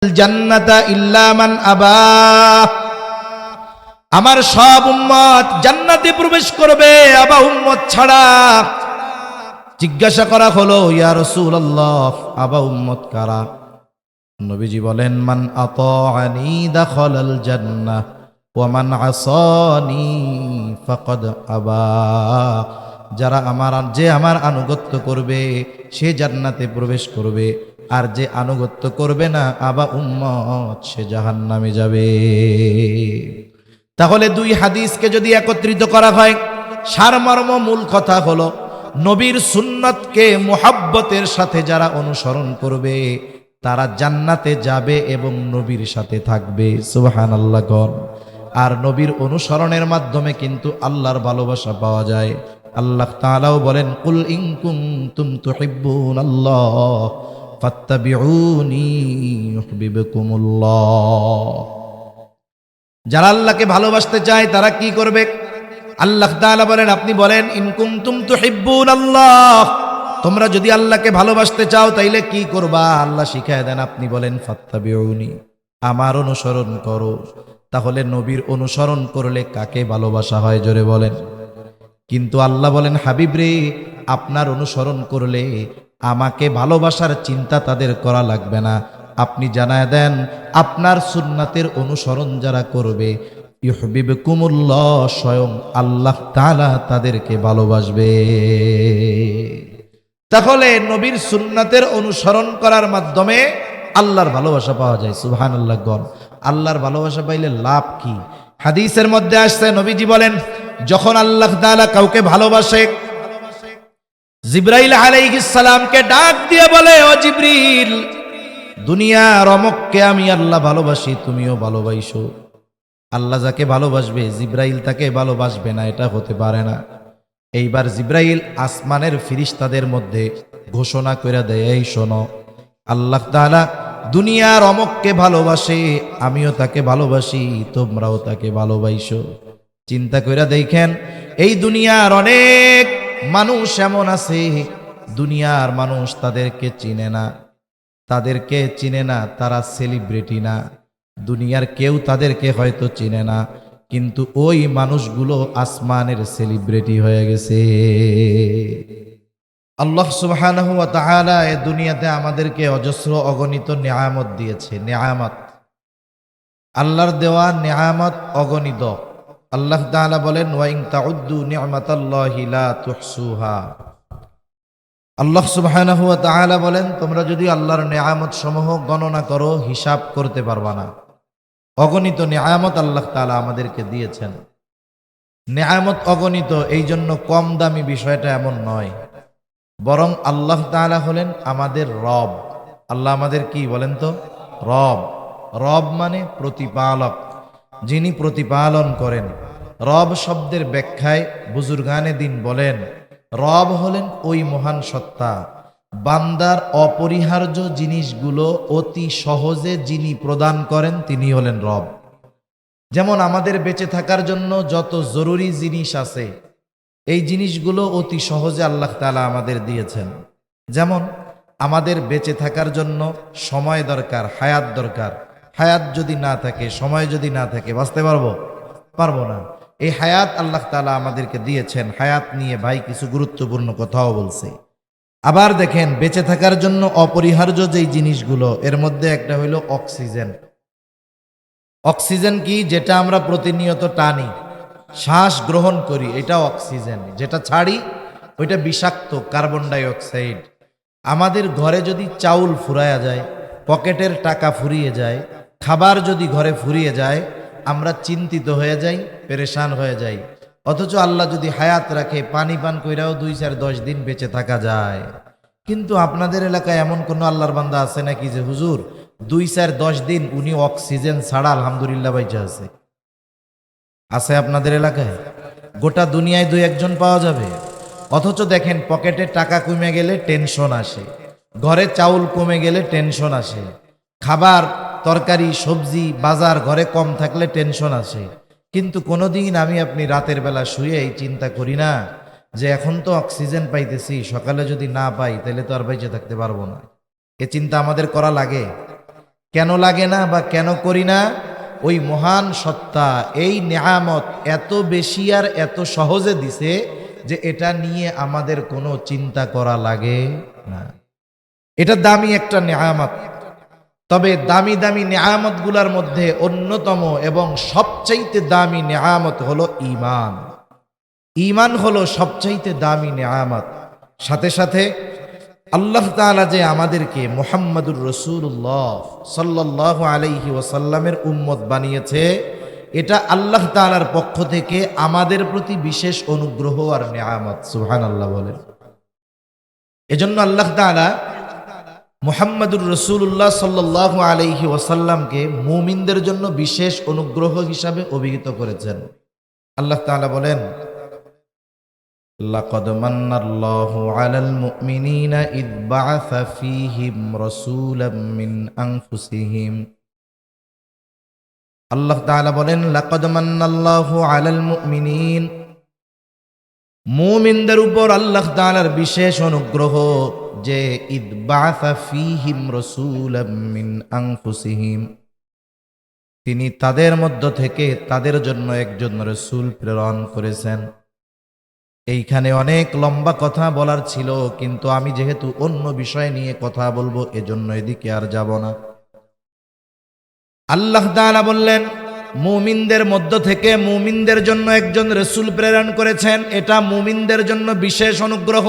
জান্নাতা ইল্লা মান আবা, আমার সব উম্মত জান্নাতে প্রবেশ করবে আবা উম্মত ছাড়া। জিজ্ঞাসা করা হলো, ইয়া রাসূলুল্লাহ, আবা উম্মত কারা? নবীজি বলেন, মান আতাআনি দাখালাল জান্নাহ ওয়া মান আসানি ফাকাদ আবা। যারা আমার আনুগত্য করবে সে জান্নাতে প্রবেশ করবে, আর যে আনুগত্য করবে না আবা উম্মত সে জাহান্নামে যাবে। তাহলে দুই হাদিসকে যদি একত্রিত করা হয়, সারমর্ম মূল কথা হলো নবীর সুন্নতকে মুহাব্বতের সাথে যারা অনুসরণ করবে তারা জান্নাতে যাবে এবং নবীর সাথে থাকবে। সুবহানাল্লাহ গণ। আর নবীর অনুসরণের মাধ্যমে কিন্তু আল্লাহর ভালোবাসা পাওয়া যায়। আল্লাহ তাআলাও বলেন, কুল ইন কুনতুম তুহিব্বুনাল্লাহ ফাত্তাবিউনি ইউহিব্বুকুমুল্লাহ। যারা আল্লাহকে ভালোবাসতে চায় তারা কি করবে? আল্লাহ তাআলা বলেন, আপনি বলেন, ইন কুনতুম তুহিব্বুনাল্লাহ, তোমরা যদি আল্লাহকে ভালোবাসতে চাও তাইলে কি করবা? আল্লাহ শিখায় দেন, আপনি বলেন ফাত্তাবিউনি, আমার অনুসরণ করো। তাহলে নবীর অনুসরণ করলে কাকে ভালোবাসা হয় জোরে বলেন। কিন্তু আল্লাহ বলেন, হাবিব রে, আপনার অনুসরণ করলে আমাকে ভালোবাসার চিন্তা তাদের করা লাগবে না। আপনি জানায় দেন, আপনার সুন্নাতের অনুসরণ যারা করবে ইউহিব্বুকুমুল্লাহ, স্বয়ং আল্লাহ তাআলা তাদেরকে ভালোবাসবে। তাহলে নবীর সুন্নাতের অনুসরণ করার মাধ্যমে আল্লাহর ভালোবাসা পাওয়া যায়। সুবহানাল্লাহ গণ। আল্লাহর ভালোবাসা পাইলে লাভ কি? হাদিসের মধ্যে আসছে, নবীজি বলেন, যখন আল্লাহ তাআলা কাউকে ভালোবাসে, জিবরাইল আলাইহিস সালামকে ডাক দিয়ে বলে, ও জিবরিল, দুনিয়ার অমুককে আমি আল্লাহ ভালোবাসি, তুমিও ভালোবাসো। আল্লাহ যাকে ভালোবাসবে জিবরাইল তাকে ভালোবাসবে না, এটা হতে পারে না। এইবার জিবরাইল আসমানের ফিরিস্তাদের মধ্যে ঘোষণা করে দেয়, এই শোনো, আল্লাহ তাআলা দুনিয়ার অমুককে ভালোবাসে, আমিও তাকে ভালোবাসি, তোমরাও তাকে ভালোবাসো। চিন্তা করে দেখেন, এই দুনিয়ার অনেক মানুষ এমন আছে, দুনিয়ার মানুষ তাদেরকে চিনে না, তারা সেলিব্রিটি না, দুনিয়ার কেউ তাদেরকে হয়তো চিনে না, কিন্তু ওই মানুষগুলো আসমানের সেলিব্রিটি হয়ে গেছে। আল্লাহ সুবহানাহু ওয়া তাআলা এই দুনিয়াতে আমাদেরকে অজস্র অগণিত নিয়ামত দিয়েছে। নিয়ামত, আল্লাহর দেওয়া নিয়ামত অগণিত। আল্লাহ তাআলা বলেন, ওয়া ইন তাউদ্দু নি'মাতাল্লাহি লা তুহসুহা। আল্লাহ সুবহানাহু ওয়া তাআলা বলেন, তোমরা যদি আল্লাহর নিয়ামত সমূহ গণনা করো হিসাব করতে পারবা না। অগণিত নিয়ামত আল্লাহ তাআলা আমাদেরকে দিয়েছেন। নিয়ামত অগণিত, এই জন্য কম দামি বিষয়টা এমন নয়, বরং আল্লাহ তাআলা হলেন আমাদের রব। আল্লাহ আমাদের কি বলেন তো? রব। রব মানে প্রতিপালক, যিনি প্রতিপালন করেন। রব শব্দের ব্যাখ্যায় বুজুর্গানে দিন বলেন, রব হলেন ওই মহান সত্তা, বান্দার অপরিহার্য জিনিসগুলো অতি সহজে যিনি প্রদান করেন তিনি হলেন রব। যেমন আমাদের বেঁচে থাকার জন্য যত জরুরি জিনিস আছে, এই জিনিসগুলো অতি সহজে আল্লাহ তাআলা আমাদের দিয়েছেন। যেমন আমাদের বেঁচে থাকার জন্য সময় দরকার, হায়াত দরকার। হায়াত যদি না থাকে, সময় যদি না থাকে, বাঁচতে পারবো না। এই হায়াত আল্লাহ তাআলা আমাদেরকে দিয়েছেন। হায়াত নিয়ে ভাই কিছু গুরুত্বপূর্ণ কথাও বলছে। আবার দেখেন, বেঁচে থাকার জন্য অপরিহার্য যেই জিনিসগুলো, এর মধ্যে একটা হইল অক্সিজেন। অক্সিজেন কি? যেটা আমরা প্রতিনিয়ত টানি, শ্বাস গ্রহণ করি, এটা অক্সিজেন। যেটা ছাড়ি ওইটা বিষাক্ত, কার্বন ডাই অক্সাইড। আমাদের ঘরে যদি চাউল ফুরায়া যায়, পকেটের টাকা ফুরিয়ে যায়, খাবার যদি ঘরে ফুরিয়ে যায়, আমরা চিন্তিত হয়ে যাই, পেরেশান হয়ে যাই। অথচ আল্লাহ যদি হায়াত রাখে, পানি পান কইরাও 2-4-10 দিন বেঁচে থাকা যায়। কিন্তু আপনাদের এলাকায় এমন কোনো আল্লাহর বান্দা আছে নাকি যে হুজুর 2-4-10 দিন উনি অক্সিজেন ছাড়া আলহামদুলিল্লাহ বাইচা আছে? আছে আপনাদের এলাকায়? গোটা দুনিয়ায় 2-1 জন পাওয়া যাবে। অথচ দেখেন, পকেটে টাকা কমে গেলে টেনশন আসে, ঘরে চাউল কমে গেলে টেনশন আসে, খাবার তরকারি সবজি বাজার ঘরে কম থাকলে টেনশন আসে। কিন্তু কোনোদিন আমি আপনি রাতের বেলা শুয়ে এই চিন্তা করি না যে এখন তো অক্সিজেন পাইতেছি, সকালে যদি না পাই তাহলে তো আর বেঁচে থাকতে পারবো না। এ চিন্তা আমাদের করা লাগে? কেন লাগে না বা কেন করি না? ওই মহান সত্তা এই নেয়ামত এত বেশি আর এত সহজে দিছে যে এটা নিয়ে আমাদের কোনো চিন্তা করা লাগে না। এটা দামি একটা নেয়ামত। তবে দামি দামি নেয়ামত গুলার মধ্যে অন্যতম এবং সবচাইতে দামি নেয়ামত হলো ঈমান। ঈমান হলো সবচাইতে দামি নেয়ামত। সাথে সাথে আল্লাহ তাআলা যে আমাদেরকে মুহাম্মাদুর রাসূলুল্লাহ সাল্লাল্লাহু আলাইহি ওয়াসাল্লামের উম্মত বানিয়েছে, এটা আল্লাহ তাআলার পক্ষ থেকে আমাদের প্রতি বিশেষ অনুগ্রহ আর নেয়ামত। সুবহানাল্লাহ বলেন। এজন্য আল্লাহ তাআলা মুহাম্মাদুর রাসূলুল্লাহ সাল্লাল্লাহু আলাইহি ওয়াসাল্লামকে মুমিনদের জন্য বিশেষ অনুগ্রহ হিসাবে অভিহিত করেছেন। আল্লাহ তাআলা বলেন, লাকাদ মান্নাল্লাহু আলাল মুমিনিনা ইয বাআসা ফীহিম রাসূলাম মিন আনফুসিহিম। আল্লাহ তাআলা বলেন, লাকাদ মান্নাল্লাহু আলাল মুমিনিন, মুমিনদের উপর আল্লাহ তাআলার বিশেষ অনুগ্রহ যে ইয বাআসা ফীহিম রাসূলাম মিন আনফুসিহিম, তিনি তাদের মধ্য থেকে তাদের জন্য একজন রাসূল প্রেরণ করেছেন। এইখানে অনেক লম্বা কথা বলার ছিল, কিন্তু আমি যেহেতু অন্য বিষয় নিয়ে কথা বলবো এজন্য এদিকে আর যাব না। আল্লাহ তাআলা বললেন, মুমিনদের মধ্য থেকে মুমিনদের জন্য একজন রাসূল প্রেরণ করেছেন, এটা মুমিনদের জন্য বিশেষ অনুগ্রহ।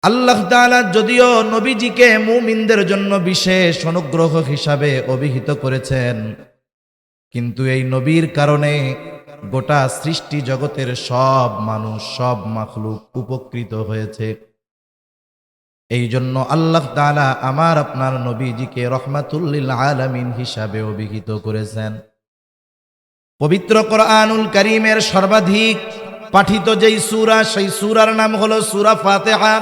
আল্লাহ তাআলা যদিও নবীজিকে মুমিনদের জন্য বিশেষ অনুগ্রহ হিসাবে অভিহিত করেছেন, কিন্তু এই নবীর কারণে গোটা সৃষ্টি জগতের সব মানুষ, সব মাখলুক উপকৃত হয়েছে। এই জন্য আল্লাহ তাআলা আমার আপনার নবীজিকে রহমাতুল লিল আলামিন হিসাবে অভিহিত করেছেন। পবিত্র কোরআনুল কারীমের সর্বাধিক পাঠিত যেই সূরা, সেই সূরার নাম হলো সূরা ফাতিহা।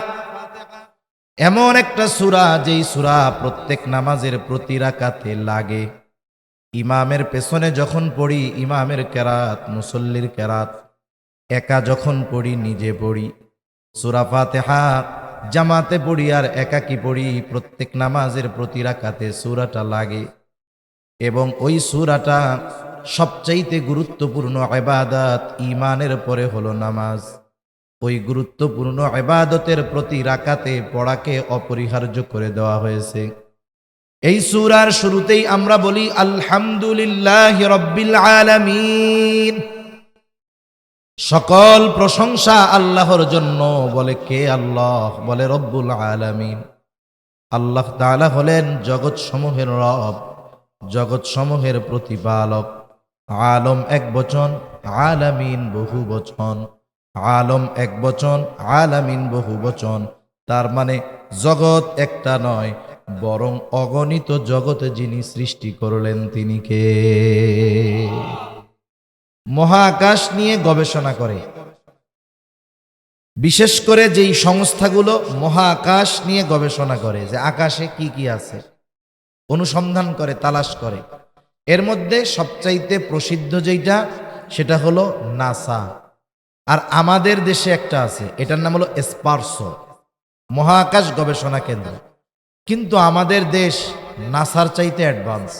এমন একটা সূরা যেই সূরা প্রত্যেক নামাজের প্রতি রাকাতে লাগে। ইমামের পেছনে যখন পড়ি ইমামের কেরাত, মুসল্লির কেরাত, একা যখন পড়ি নিজে পড়ি। সূরা ফাতিহা জামাতে পড়ি আর একাকি পড়ি, প্রত্যেক নামাজের প্রতি রাকাতে সূরাটা লাগে। এবং ওই সূরাটা সবচাইতে গুরুত্বপূর্ণ ইবাদত, ঈমানের পরে হলো নামাজ। ওই গুরুত্বপূর্ণ ইবাদতের প্রতি রাকাতে পড়াকে অপরিহার্য করে দেওয়া হয়েছে। এই সূরার শুরুতেই আমরা বলি আলহামদুলিল্লাহি রাব্বিল আলামিন, সকল প্রশংসা আল্লাহর জন্য। বলে কে? আল্লাহ। বলে রব্বুল আলামিন। আল্লাহ তাআলা হলেন জগৎ সমূহের রব, জগৎ সমূহের প্রতিপালক। আলম এক বচন, আলামিন বহু বচন। আলম এক বচন, আলামিন বহু বচন। তার মানে জগৎ একটা নয়, বরং অগণিত জগৎ যিনি সৃষ্টি করলেন তিনি কে? মহাকাশ নিয়ে গবেষণা করে, বিশেষ করে যেই সংস্থাগুলো মহাকাশ নিয়ে গবেষণা করে যে আকাশে কি কি আছে, অনুসন্ধান করে, তালাশ করে। এর মধ্যে সবচাইতে প্রসিদ্ধ যেটা সেটা হলো নাসা। আর আমাদের দেশে একটা আছে, এটার নাম হলো স্পারসো, মহাকাশ গবেষণা কেন্দ্র। কিন্তু আমাদের দেশ নাসার চাইতে অ্যাডভান্স।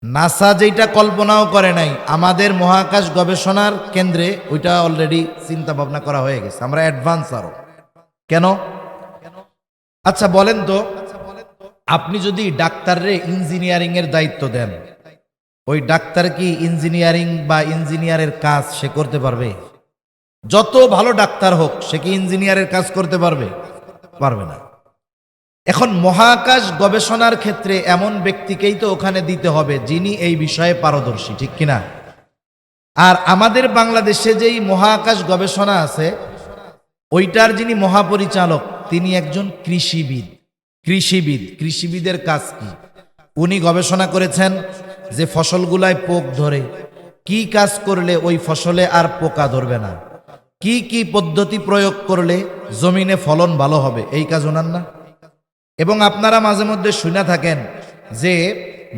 নাসা যেটা কল্পনাও করে নাই, আমাদের মহাকাশ গবেষণার কেন্দ্রে ওইটা অলরেডি চিন্তা ভাবনা করা হয়ে গেছে। আমরা অ্যাডভান্স আরো। কেন? আচ্ছা বলেন তো, আপনি যদি ডাক্তাররে ইঞ্জিনিয়ারিং এর দায়িত্ব দেন, ওই ডাক্তার কি ইঞ্জিনিয়ারিং বা ইঞ্জিনিয়ারের কাজ সে করতে পারবে? যত ভালো ডাক্তার হোক, সে কি ইঞ্জিনিয়ারের কাজ করতে পারবে? পারবে না। এখন মহাকাশ গবেষণার ক্ষেত্রে এমন ব্যক্তিকেই তো ওখানে দিতে হবে যিনি এই বিষয়ে পারদর্শী, ঠিক কিনা? আর আমাদের বাংলাদেশে যেই মহাকাশ গবেষণা আছে, ওইটার যিনি মহাপরিচালক তিনি একজন কৃষিবিদ। কৃষিবিদের কাজ কি? উনি গবেষণা করেছেন যে ফসলগুলায় পোক ধরে, কি কাজ করলে ওই ফসলে আর পোকা ধরবে না, কি কি পদ্ধতি প্রয়োগ করলে জমিনে ফলন ভালো হবে, এই কাজ ওনার না? এবং আপনারা মাঝে মধ্যে শুনে থাকেন যে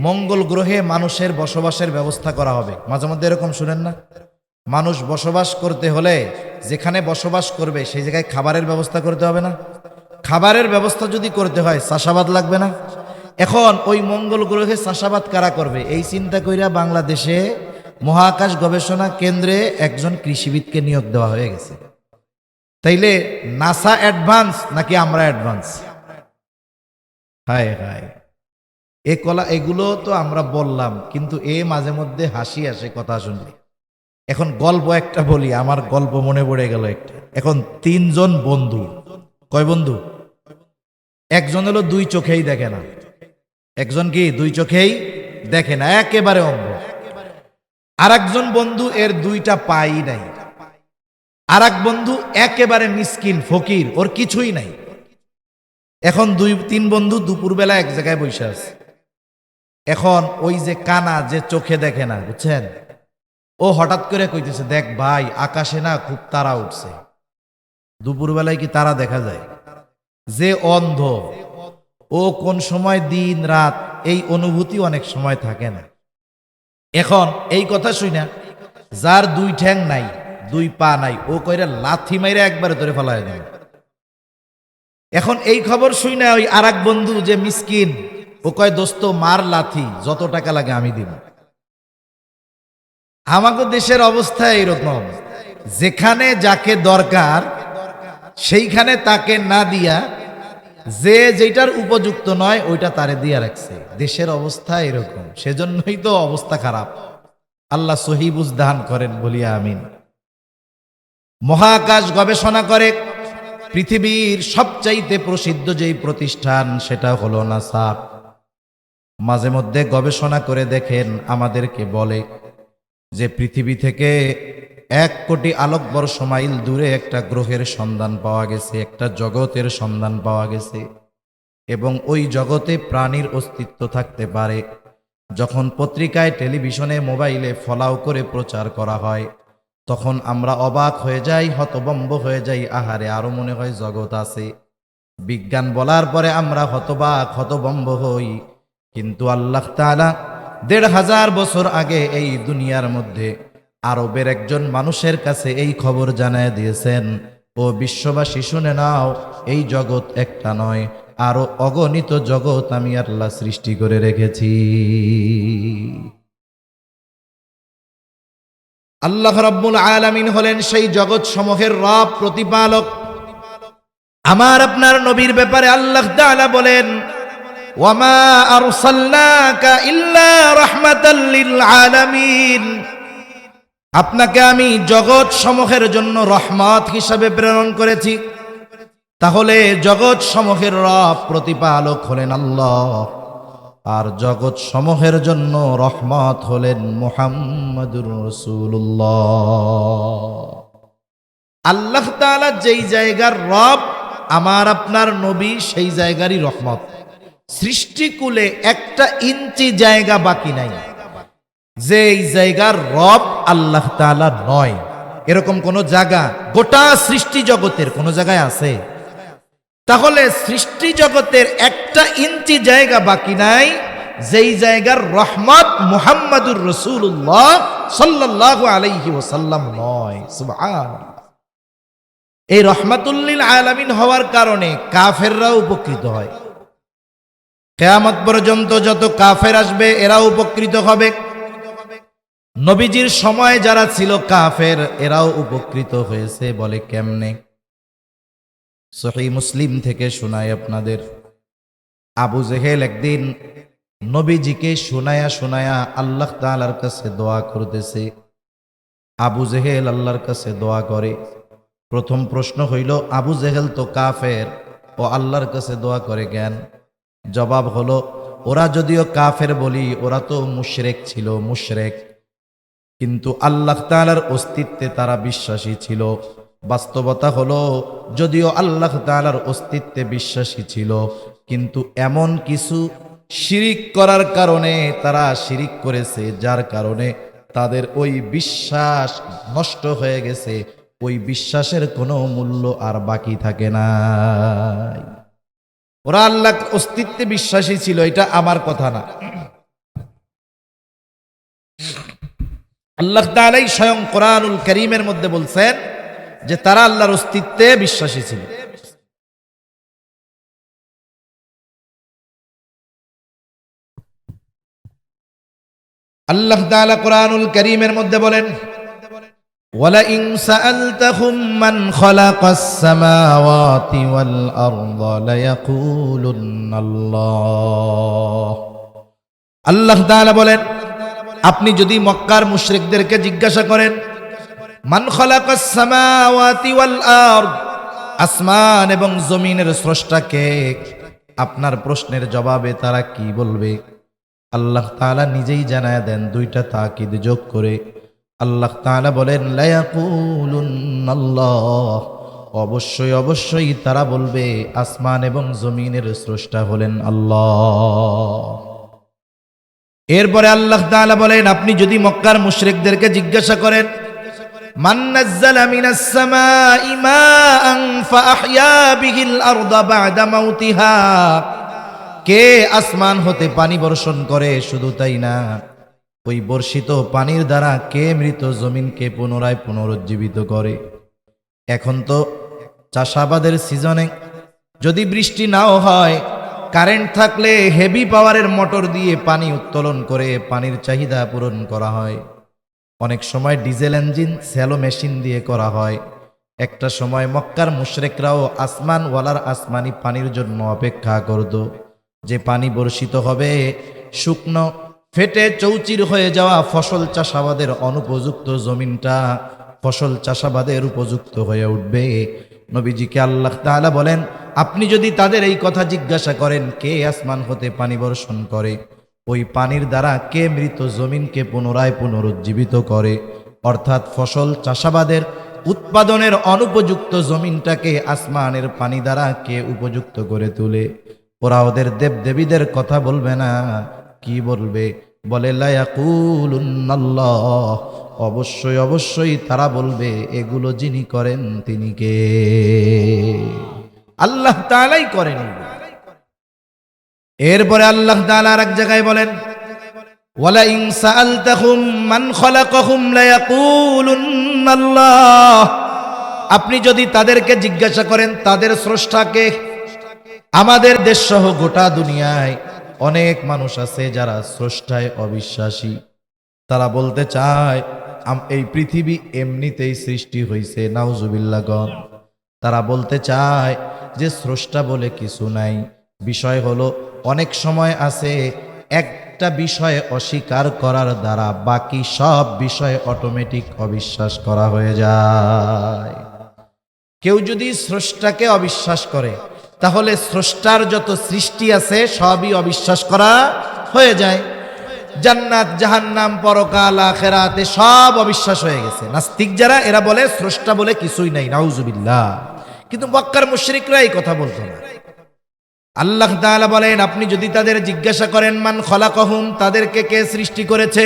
মঙ্গল গ্রহে মানুষের বসবাসের ব্যবস্থা করা হবে, মাঝে মধ্যে এরকম শুনেন না? মানুষ বসবাস করতে হলে যেখানে বসবাস করবে সেই জায়গায় খাবারের ব্যবস্থা করতে হবে না? খাবারের ব্যবস্থা যদি করতে হয় চাষাবাদ লাগবে না? এখন ওই মঙ্গল গ্রহে চাষাবাদ কারা করবে, এই চিন্তা কইরা বাংলাদেশে মহাকাশ গবেষণা কেন্দ্রে একজন কৃষিবিদকে নিয়োগ দেওয়া হয়ে গেছে। তাইলে নাসা অ্যাডভান্স নাকি আমরা অ্যাডভান্স? হায় হায়, এগুলো তো আমরা বললাম, কিন্তু মাঝে মধ্যে হাসি আসে কথা শুনলে। এখন গল্প একটা বলি, আমার গল্প মনে পড়ে গেল একটা। এখন 3 জন বন্ধু, কয় বন্ধু? একজন হলো 2 চোখেই দেখে না, একজন কি 2 চোখেই দেখে না, একেবারে অন্ধ। আর একজন বন্ধু এর 2টা পাই নাই। আর এক বন্ধু একেবারে মিসকিন ফকির, ওর কিছুই নাই। এখন 2-3 বন্ধু দুপুরবেলা এক জায়গায় বসে আছে। এখন ওই যে কানা, যে চোখে দেখে না, বুঝছেন, ও হঠাৎ করে কইতেছে, দেখ ভাই, আকাশে না খুব তারা উঠছে। দুপুরবেলায় কি তারা দেখা যায়? যে অন্ধ, ও কোন সময় দিন রাত এই অনুভূতি অনেক সময় থাকে না। এখন এই কথা শুই না, যার 2 ঠ্যাং নাই, 2 পা নাই, ও কইরা লাথি মাইরা একবারে ধরে ফেলায় দেয়। এখন এই খবর শুই না ওই আর এক বন্ধু যে মিসকিন, ও কয়, দোস্ত মার লাথি, যত টাকা লাগে আমি দিব। আমাদের দেশের অবস্থা এইরকম, যেখানে যাকে দরকার সেইখানে তাকে না দিয়া, যে যেটার উপযুক্ত নয় ওইটা তারে দিয়া রাখছে। দেশের অবস্থা এরকম, সেজন্যই তো অবস্থা খারাপ। আল্লাহ সহি বুঝ দান করেন, বলিয়া আমিন। মহাকাশ গবেষণা করে পৃথিবীর সবচাইতে প্রসিদ্ধ যেই প্রতিষ্ঠান, সেটা হলো নাসা। মাঝে মধ্যে গবেষণা করে দেখেন, আমাদেরকে বলে যে পৃথিবী থেকে 1 কোটি আলোকবর্ষ মাইল দূরে একটা গ্রহের সন্ধান পাওয়া গেছে, একটা জগতের সন্ধান পাওয়া গেছে, এবং ওই জগতে প্রাণীর অস্তিত্ব থাকতে পারে। যখন পত্রিকায়, টেলিভিশনে, মোবাইলে ফলাও করে প্রচার করা হয়, তখন আমরা অবাক হয়ে যাই, হতভম্ব হয়ে যাই, আহারে, আরো মনে হয় জগৎ আছে। বিজ্ঞান বলার পরে আমরা হতবাক, হতভম্ব হই। কিন্তু আল্লাহ তাআলা 1500 বছর আগে এই দুনিয়ার মধ্যে আরবের একজন মানুষের কাছে এই খবর জানায় দিয়েছেন, ও বিশ্ববাসী শুনে নাও, এই জগৎ একটা নয়, আরো অগণিত জগৎ আমি আল্লাহ সৃষ্টি করে রেখেছি। আল্লাহ রাব্বুল আলামিন হলেন সেই জগৎ সমূহের রব, প্রতিপালক। আমার আপনার নবীর ব্যাপারে আল্লাহ তাআলা বলেন, ওয়ামা আরসালনাকা ইল্লা রাহমাতাল লিল আলামিন, আপনাকে আমি জগৎ সমূহের জন্য রহমত হিসাবে প্রেরণ করেছি। তাহলে জগৎ সমূহের রব, প্রতিপালক হলেন আল্লাহ, আর জগৎ সমূহের জন্য রহমত হলেন মুহাম্মাদুর রাসূলুল্লাহ। আল্লাহ তাআলা যেই জায়গার রব, আমার আপনার নবী সেই জায়গারই রহমত। সৃষ্টিকুলে 1 ইঞ্চি জায়গা বাকি নাই যে এই জায়গার রব আল্লাহ তাআলা নয়। এরকম কোন জায়গা গোটা সৃষ্টি জগতের কোন জায়গায় আছে? তাহলে সৃষ্টি জগতের 1 ইঞ্চি জায়গা বাকি নাই যেই জায়গার রহমত মুহাম্মাদুর রাসূলুল্লাহ সাল্লাল্লাহু আলাইহি ওয়াসাল্লাম নয়। সুবহানাল্লাহ। এই রহমাতুল লিল আলামিন হওয়ার কারণে কাফেররাও উপকৃত হয়। কিয়ামত পর্যন্ত যত কাফের আসবে এরাও উপকৃত হবে। নবীজির সময় যারা ছিল কাফের, এরাও উপকৃত হয়েছে। বলে কেমনে? সহিহ মুসলিম থেকে শোনায় আপনাদের। আবু জেহেল একদিন নবীজিকে শোনায়া শোনায়া আল্লাহ তাআলার কাছে দোয়া করতেছে। আবু জেহেল আল্লাহর কাছে দোয়া করে। প্রথম প্রশ্ন হইল, আবু জেহেল তো কাফের, ও আল্লাহর কাছে দোয়া করে কেন? জবাব হলো, ওরা যদিও কাফের বলি, ওরা তো মুশরিক ছিল, মুশরিক, কিন্তু আল্লাহ তাআলার অস্তিত্বে তারা বিশ্বাসী ছিল। বাস্তবতা হলো, যদিও আল্লাহ তাআলার অস্তিত্বে বিশ্বাসী ছিল, কিন্তু এমন কিছু শিরিক করার কারণে তারা শিরিক করেছে, যার কারণে তাদের ওই বিশ্বাস নষ্ট হয়ে গেছে। ওই বিশ্বাসের কোনো মূল্য আর বাকি থাকে না। ওরা আল্লাহর অস্তিত্বে বিশ্বাসী ছিল, এটা আমার কথা না। আল্লাহ তাআলাই স্বয়ং কোরআনুল কারীমের মধ্যে বলছেন যে তারা আল্লাহর অস্তিত্বে বিশ্বাসী ছিল। আল্লাহ তাআলা কোরআনুল কারীমের মধ্যে বলেন, ওয়ালাইন সাআলতাহুম মান খালাকাস সামাওয়াতি ওয়াল আরদা লায়াকুলুন্নাল্লাহ। আল্লাহ তাআলা বলেন, আপনি যদি মক্কার মুশরিকদেরকে জিজ্ঞাসা করেন, মান খালাকাস সামাওয়াতি ওয়াল আরদ, আসমান এবং জমিনের স্রষ্টা কে, আপনার প্রশ্নের জবাবে তারা কি বলবে? আল্লাহ তাআলা নিজেই জানায় দেন, দুইটা তাকিদ যোগ করে আল্লাহ তাআলা বলেন, লায়াকুলুন্নাল্লাহ, অবশ্যই অবশ্যই তারা বলবে আসমান এবং জমিনের স্রষ্টা হলেন আল্লাহ। এরপরে আল্লাহ তাআলা বলেন, আপনি যদি মক্কার মুশরিকদেরকে জিজ্ঞাসা করেন, মান নাযালা মিনাস সামাই মাআন ফাআহইয়া বিহিল আরদা বা'দা মাউতিহা, কে আসমান হতে পানি বর্ষণ করে, শুধু তাই না, ওই বর্ষিত পানির দ্বারা কে মৃত জমিনকে পুনরায় পুনরুজ্জীবিত করে। এখন তো চাষাবাদের সিজনে যদি বৃষ্টি নাও হয়, কারেন্ট থাকলে হেভি পাওয়ারের মোটর দিয়ে পানি উত্তোলন করে পানির চাহিদা পূরণ করা হয়। অনেক সময় ডিজেল ইঞ্জিন স্যালো মেশিন দিয়ে করা হয়। একটা সময় মক্কার মুশরিকরাও আসমানওয়ালার আসমানি পানির জন্য অপেক্ষা করত, যে পানি বর্ষিত হবে, শুকনো ফেটে চৌচির হয়ে যাওয়া ফসল চাষাবাদের অনুপযুক্ত জমিনটা ফসল চাষাবাদের উপযুক্ত হয়ে উঠবে। নবীজিকে আল্লাহ তাআলা বলেন, আপনি যদি তাদের এই কথা জিজ্ঞাসা করেন, কে আসমান হতে পানি বর্ষণ করে, ওই পানির দ্বারা কে মৃত জমিনকে পুনরায় পুনরুজ্জীবিত করে, অর্থাৎ ফসল চাষাবাদের উৎপাদনের অনুপযুক্ত জমিনটাকে আসমানের পানি দ্বারা কে উপযুক্ত করে তোলে, ওরা ওদের দেবদেবীদের কথা বলবে না, কি বলবে? বলে লায়াকুলুন্নাল্লাহ, অবশ্যই অবশ্যই তারা বলবে এগুলো যিনি করেন তিনি কে? আল্লাহ তাআলাই করেন। এরপরে আল্লাহ তাআলা আরেক জায়গায় বলেন, ওয়ালাইন সাআলতাহুম মান খালাকাহুম লায়াকুলুন্নাল্লাহ, আপনি যদি তাদেরকে জিজ্ঞাসা করেন তাদের স্রষ্টাকে। আমাদের দেশ সহ গোটা দুনিয়ায় অনেক মানুষ আছে যারা স্রষ্টায় অবিশ্বাসী। তারা বলতে চায় এই পৃথিবী এমনিতেই সৃষ্টি হয়েছে, নাউজুবিল্লাহ গণ। তারা বলতে চায় যে স্রষ্টা বলে কিছু নাই। বিষয় হলো, অনেক সময় আছে একটা বিষয়ে অস্বীকার করার দ্বারা বাকি সব বিষয়ে অটোমেটিক অবিশ্বাস করা হয়ে যায়। কেউ যদি স্রষ্টাকে অবিশ্বাস করে, তাহলে স্রষ্টার যত সৃষ্টি আছে সবই অবিশ্বাস করা হয়ে যায়। জান্নাত, জাহান্নাম, পরকাল, আখিরাতে সব অবিশ্বাস হয়ে গেছে। নাস্তিক যারা, এরা বলে স্রষ্টা বলে কিছুই নাই, নাউজুবিল্লাহ। কিন্তু মক্কার মুশরিকরা এই কথা বলতো না। আল্লাহ তাআলা বলেন, আপনি যদি তাদের জিজ্ঞাসা করেন মান খালাকাহুম, তাদেরকে কে সৃষ্টি করেছে,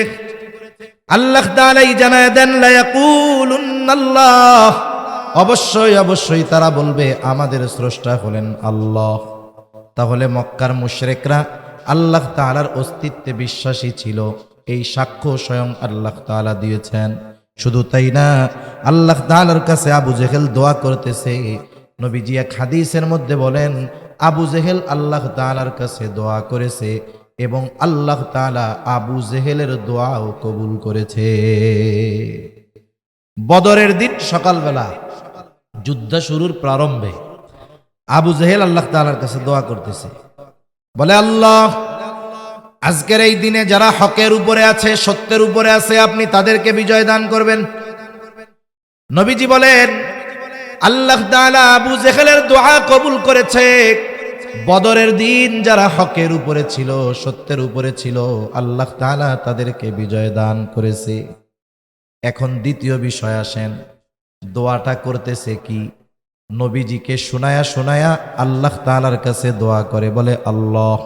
আল্লাহ তাআলাই জানায় দেন, লায়াকুলুন্নাল্লাহ, অবশ্যই অবশ্যই তারা বলবে আমাদের স্রষ্টা হলেন আল্লাহ। তাহলে মক্কার মুশরিকরা আল্লাহ তাআলার অস্তিত্বে বিশ্বাসী ছিল, এই সাক্ষ্য স্বয়ং আল্লাহ তাআলা দিয়েছেন। শুধু তাই না, আল্লাহ তাআলার কাছে আবু জেহেল দোয়া করতেছে। নবীজি এক হাদিসের মধ্যে বলেন, আবু জেহেল আল্লাহ তাআলার কাছে দোয়া করেছে এবং আল্লাহ তাআলা আবু জেহেলের দোয়াও কবুল করেছে। বদরের দিন সকালবেলা যুদ্ধ শুরুর প্রারম্ভে আবু জেহেল আল্লাহ তাআলার কাছে দোয়া করতেছে, বলে, আল্লাহ, আজকের এই দিনে যারা হকের উপরে আছে, সত্যের উপরে আছে, আপনি তাদেরকে বিজয় দান করবেন। নবীজি বলেন, আল্লাহ তাআলা আবু জেহেলের দোয়া কবুল করেছে। বদরের দিন যারা হকের উপরে ছিল, সত্যের উপরে ছিল, আল্লাহ তাআলা তাদেরকে বিজয় দান করেছে। এখন দ্বিতীয় বিষয় আসেন, দোয়াটা করতেছে কি? নবীজিকে শোনায়া শোনায়া আল্লাহ তাআলার কাছে দোয়া করে, বলে, আল্লাহ,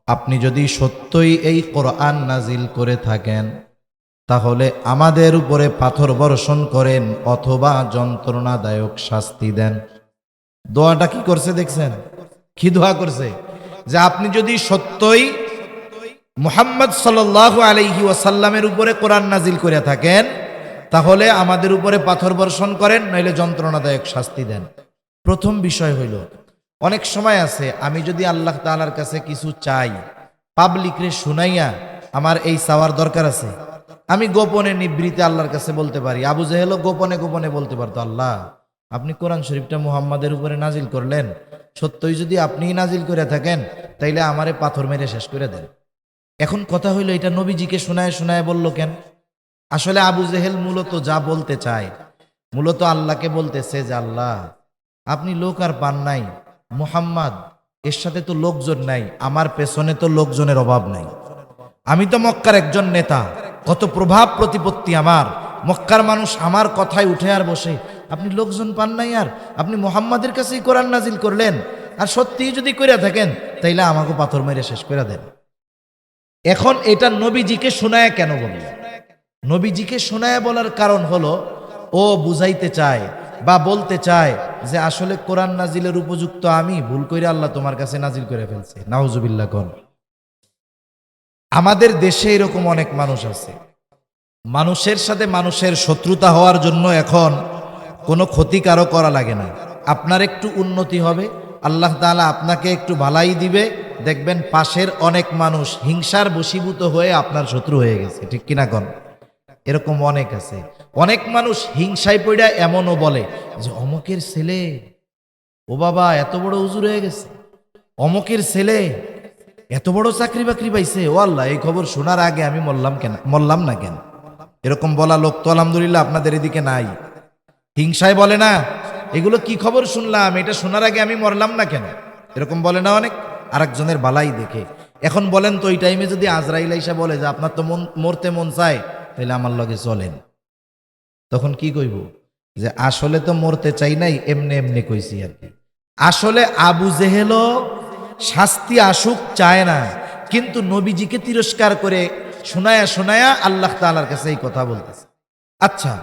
আপনি যদি সত্যই এই কোরআন নাজিল করে থাকেন, তাহলে আমাদের উপরে পাথর বর্ষণ করেন অথবা যন্ত্রণাদায়ক শাস্তি দেন। দোয়াটা কি করছে দেখছেন? কি দোয়া করছে? যে আপনি যদি সত্যই মুহাম্মদ সাল্লাল্লাহু আলাইহি ওয়াসাল্লামের উপরে কোরআন নাজিল করে থাকেন, তাহলে আমাদের উপরে পাথর বর্ষণ করেন, নইলে যন্ত্রণাদায়ক শাস্তি দেন। প্রথম বিষয় হইল, অনেক সময় আছে আমি যদি আল্লাহ তাআলার কাছে কিছু চাই, পাবলিকরে শুনাইয়া আমার এই চাওয়ার দরকার আছে। আমি গোপনে নিবৃত্তে আল্লাহর কাছে বলতে পারি। আবু জেহেলও গোপনে গোপনে বলতে পারতো, আল্লাহ আপনি কোরআন শরীফটা মুহাম্মাদের উপরে নাজিল করলেন, সত্যই যদি আপনিই নাজিল করে থাকেন তাইলে আমারে পাথর মেরে শেষ করে দেন। এখন কথা হইল, এটা নবীজিকে শোনায় শোনায় বলল কেন? আসলে আবু জেহেল মূলত যা বলতে চায়, মূলত আল্লাহকে বলতেছে যে আল্লাহ আপনি লোক আর পান নাই, মুহাম্মদ এর সাথে তো লোকজন নাই, আমার পেছনে তো লোকজনের অভাব নাই, আমি তো মক্কার একজন নেতা, কত প্রভাব প্রতিপত্তি আমার, মক্কার মানুষ আমার কথায় উঠে আর বসে, আপনি লোকজন পান নাই আর আপনি মুহাম্মাদের কাছেই কোরআন নাজিল করলেন, আর সত্যিই যদি কইরা থাকেন তাইলে আমাকে পাথর মেরে শেষ করে দেন। এখন এটা নবীজিকে শোনায় কেন বলল? নবীজিকে শোনায় বলার কারণ হলো ও বুঝাইতে চায় বা বলতে চায় যে আসলে কোরআন নাজিলের উপযুক্ত আমি, ভুল করে আল্লাহ তোমার কাছে নাজিল করে ফেলছে। নাউজুবিল্লাহ কোন। আমাদের দেশে এরকম অনেক মানুষ আছে, মানুষের সাথে মানুষের শত্রুতা হওয়ার জন্য এখন কোনো ক্ষতিকারও করা লাগে না। আপনার একটু উন্নতি হবে, আল্লাহ তাআলা আপনাকে একটু ভালাই দিবে, দেখবেন পাশের অনেক মানুষ হিংসার বশীভূত হয়ে আপনার শত্রু হয়ে গেছে। ঠিক কিনা কোন? এরকম অনেক আছে। অনেক মানুষ হিংসায় পড়া এমনও বলে যে অমকের ছেলে, ও বাবা এত বড় হুজুর হয়ে গেছে, অমকের ছেলে এত বড় চাকরি বাকরি পাইছে, ও আল্লাহ এই খবর শোনার আগে আমি মরলাম না কেন? এরকম বলা লোক তো আলহামদুলিল্লাহ আপনাদের এদিকে নাই। হিংসায় বলে না, এগুলো কি খবর শুনলাম, এটা শোনার আগে আমি মরলাম না কেন, এরকম বলে না অনেক, আরেকজনের বালাই দেখে। এখন বলেন তো ওই টাইমে যদি আজরাইল আইসা বলে যে আপনার তো মরতে মন চায়, তাহলে আমার লগে চলেন, তখন কি কইব? যে আসলে তো মরতে চাই নাই, এমনি এমনি কইছি আর কি। আসলে আবু জেহেলও শাস্তি আসুক চায় না, কিন্তু নবীজিকে তিরস্কার করে শোনায়া শোনায়া আল্লাহ তাআলার কাছে এই কথা বলতেছে। আচ্ছা,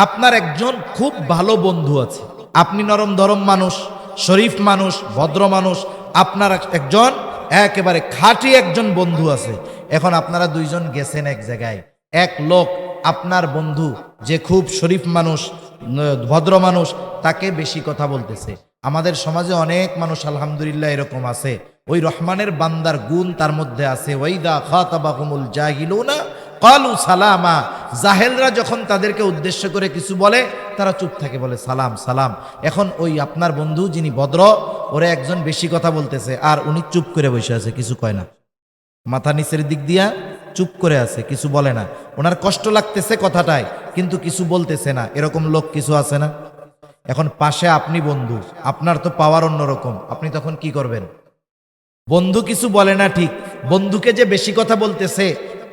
আপনার একজন খুব ভালো বন্ধু আছে, আপনি নরম ধরম মানুষ, শরীফ মানুষ, ভদ্র মানুষ, আপনার একজন একেবারে খাঁটি একজন বন্ধু আছে। এখন আপনারা দুইজন গেছেন এক জায়গায়, এক লোক আপনার বন্ধু যে খুব শরীফ মানুষ, ভদ্র মানুষ, তাকে বেশি কথা বলতেছে। আমাদের সমাজে অনেক মানুষ আলহামদুলিল্লাহ এরকম আছে, ওই রহমানের বান্দার গুণ তার মধ্যে আছে। ওয়াইদা খাতাবাহুমুল জাহিলুনা ক্বালু সালামা, জাহেলরা যখন তাদেরকে উদ্দেশ্য করে কিছু বলে তারা চুপ থাকে, বলে সালাম সালাম। এখন ওই আপনার বন্ধু যিনি ভদ্র, ওরে একজন বেশি কথা বলতেছে আর উনি চুপ করে বসে আছে, কিছু কয় না, মাথা নিচের দিক দিয়া চুপ করে আছে, কিছু বলে না। ওনার কষ্ট লাগতেছে কথাটায়, কিন্তু কিছু বলতেছে না। এরকম লোক কিছু আছে না? এখন পাশে আপনি বন্ধু, আপনার তো পাওয়ার অন্যরকম, আপনি তখন কি করবেন? বন্ধু কিছু বলে না ঠিক, বন্ধুকে যে বেশি কথা বলতেছে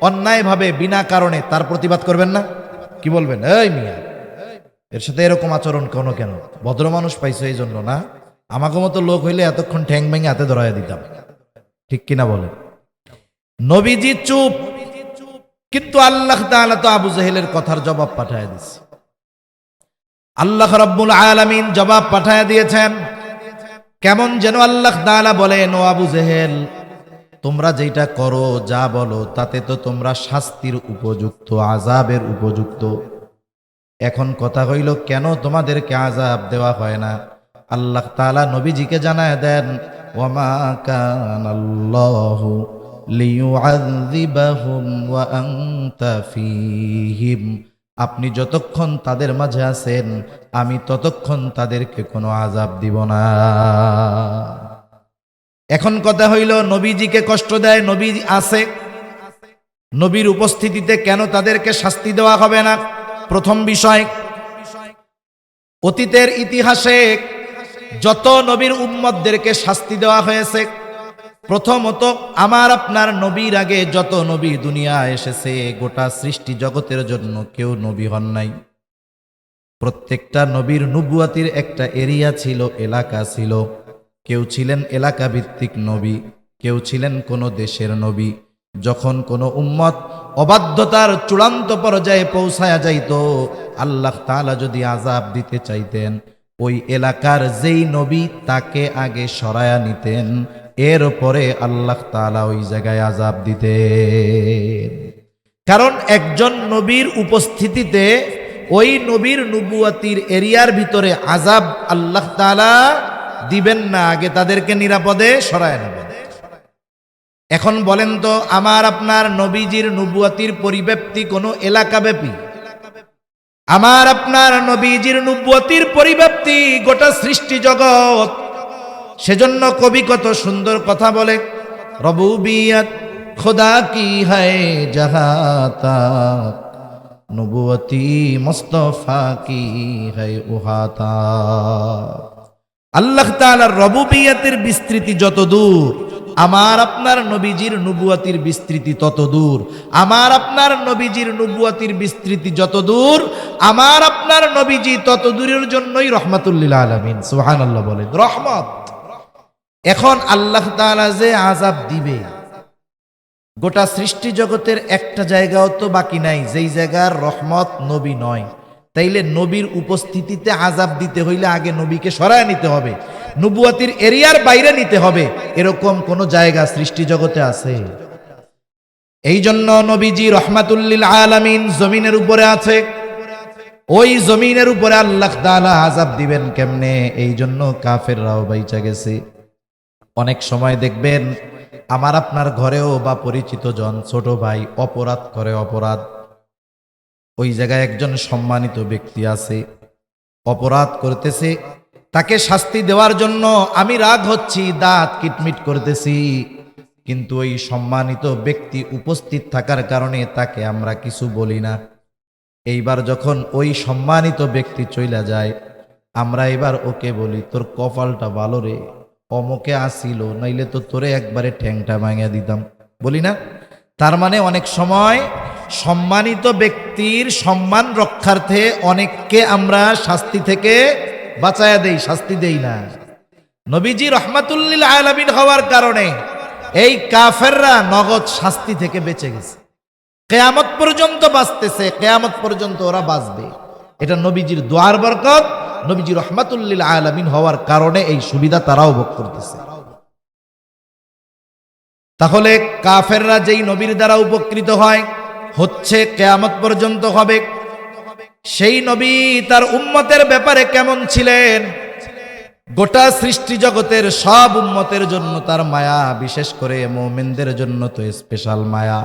অন্যায়ভাবে বিনা কারণে, তার প্রতিবাদ করবেন না? কি বলবেন? এই মিয়া, এর সাথে এরকম আচরণ কেন? ভদ্র মানুষ পাইছো এই জন্য না? আমাকে মতো লোক হইলে এতক্ষণ ঠ্যাং ভেঙে হাতে ধরাইয়া দিতাম। ঠিক কিনা বলেন? নবীজি চুপ, কিন্তু আল্লাহ তাআলা তো আবু জেহেলের কথার জবাব পাঠায় দিচ্ছে। আল্লাহ রাব্বুল আলামিন জবাব পাঠায় দিয়েছেন। কেমন যেন আল্লাহ তাআলা বলেন, ও আবু জেহেল, তোমরা যেটা করো, যা বলো, তাতে তো তোমরা শাস্তির উপযুক্ত, আযাবের উপযুক্ত। এখন কথা হইল, কেন তোমাদেরকে আযাব দেওয়া হয় না? আল্লাহ তাআলা নবীজিকে জানায় দেন, ওয়ামা কানাল্লাহু লিয়ুআযিবাহুম ওয়া আনতা ফীহিম, আপনি যতক্ষণ তাদের মাঝে আছেন আমি ততক্ষণ তাদেরকে কোনো আযাব দিব না। এখন কথা হইল, নবীজিকে কষ্ট দেয়, নবী আছে, নবীর উপস্থিতিতে কেন তাদেরকে শাস্তি দেওয়া হবে না? প্রথম বিষয়, অতীতের ইতিহাসে যত নবীর উম্মতদেরকে শাস্তি দেওয়া হয়েছে, প্রথমত আমার আপনার নবীর আগে যত নবী দুনিয়া এসেছে, গোটা সৃষ্টি জগতের জন্য কেউ নবী হন নাই। প্রত্যেকটা নবীর নবুয়াতির একটা এরিয়া ছিল, এলাকা ছিল। কেউ ছিলেন এলাকা ভিত্তিক নবী, কেউ ছিলেন কোনো দেশের নবী। যখন কোনো উম্মত অবাধ্যতার চূড়ান্ত পর্যায়ে পৌঁছায়া যাইত, আল্লাহ তাআলা যদি আযাব দিতে চাইতেন, ওই এলাকার যেই নবী তাকে আগে সরায়া নিতেন, এরপরে আল্লাহ তাআলা ওই জায়গায় আযাব দিতেন। কারণ একজন নবীর উপস্থিতিতে ওই নবীর নবুয়াতির এরিয়ার ভিতরে আযাব আল্লাহ তাআলা দিবেন না, আগে তাদেরকে নিরাপদে সরায় নেবেন। এখন বলেন তো, আমার আপনার নবীজির নবুয়তির পরিব্যাপ্তি কোনো এলাকাব্যাপী? আমার আপনার নবীজির নবুয়তির পরিব্যাপ্তি গোটা সৃষ্টি জগৎ। সেজন্য কবি কত সুন্দর কথা বলে, রবুবিয়ত খুদা কি হ্যায় জাহাতা, নবুয়তি মুস্তাফা কি হ্যায় উহাতা। আল্লাহ তাআলার রবুবিয়তের বিস্তৃতি যত দূর, আমার আপনার নবীজির নবুয়তির বিস্তৃতি তত দূর। আমার আপনার নবীজির নবুয়তির বিস্তৃতি যত দূর, আমার আপনার নবীজি তত দূরের জন্যই রহমাতুল লিল আলামিন। সুবহানাল্লাহ বলেন, রহমত। এখন আল্লাহ তাআলা যে আযাব দিবে, গোটা সৃষ্টি জগতের একটা জায়গাও তো বাকি নাই যেই জায়গার রহমত নবী নয়। তাইলে নবীর উপস্থিতিতে আযাব দিতে হইলে আগে নবীকে সরায় নিতে হবে, নবুয়তির এরিয়ার বাইরে নিতে হবে। এরকম কোন জায়গা সৃষ্টি জগতে আছে? এই জন্য নবীজি রহমাতুল লিল আলামিন জমিনের উপরে আছে। ওই জমিনের উপরে আল্লাহ তাআলা আযাব দিবেন কেমনে? এই জন্য কাফেররাও বাইচা গেছে। অনেক সময় দেখবেন আমার আপনার ঘরেও বা পরিচিত জন, ছোট ভাই অপরাধ করে, অপরাধ, ওই জায়গায় একজন সম্মানিত ব্যক্তি আছে, অপরাধ করতেছে, তাকে শাস্তি দেওয়ার জন্য আমি রাগ হচ্ছি, দাঁত কিটমিট করতেছি, কিন্তু ওই সম্মানিত ব্যক্তি উপস্থিত থাকার কারণে তাকে আমরা কিছু বলি না। এইবার যখন ওই সম্মানিত ব্যক্তি চইলা যায়, আমরা এবার ওকে বলি, তোর কপালটা ভালো রে, অমকে আসিল, নাইলে তো তোরে একবারে ঠ্যাংটা ভাঙিয়া দিতাম, বলি না? তার মানে অনেক সময় সম্মানিত ব্যক্তির সম্মান রক্ষার্থে অনেককে আমরা শাস্তি থেকে বাঁচায়া দেই, শাস্তি দেই না। নবীজি রহমাতুল লিল আলামিন হওয়ার কারণে এই কাফেররা নগদ শাস্তি থেকে বেঁচে গেছে, কিয়ামত পর্যন্ত বাঁচতেছে, কিয়ামত পর্যন্ত ওরা বাঁচবে। এটা নবীজির দোয়ার বরকত, নবীজি রহমাতুল লিল আলামিন হওয়ার কারণে এই সুবিধা তারাও ভোগ করতেছে। তাহলে কাফেররা যেই নবীর দ্বারা উপকৃত হয়, হচ্ছে, কিয়ামত পর্যন্ত হবে। সেই নবী তার উম্মতের ব্যাপারে কেমন ছিলেন? গোটা সৃষ্টি জগতের সব উম্মতের জন্য তার মায়া, বিশেষ করে মুমিনদের জন্য তো স্পেশাল মায়া।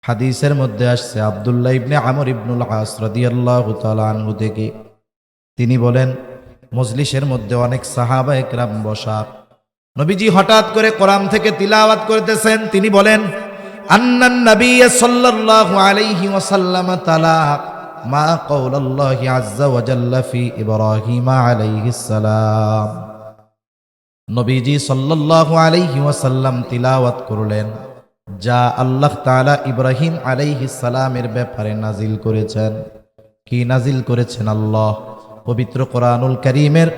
হাদিসের মধ্যে আসছে আব্দুল্লাহ ইবনে আমর ইবনুল আস রাদিয়াল্লাহু তাআলা আনহু থেকে, তিনি বলেন, মজলিসের মধ্যে অনেক সাহাবায়ে কেরাম বসা, নবীজি হঠাৎ করে কোরআন থেকে তিলাওয়াত করতেছেন। তিনি বলেন, আন্নান নবী সাল্লাল্লাহু আলাইহি ওয়াসাল্লাম তালা মা কওলাল্লাহি আযজা ওয়া জাল্লা ফি ইব্রাহিম আলাইহিস সালাম। নবীজি সাল্লাল্লাহু আলাইহি ওয়াসাল্লাম তিলাওয়াত করলেন যা আল্লাহ তাআলা ইব্রাহিম আলাইহিস সালামের ব্যাপারে নাজিল করেছেন। কি নাজিল করেছেন? আল্লাহ পবিত্র কোরআনুল কারীমের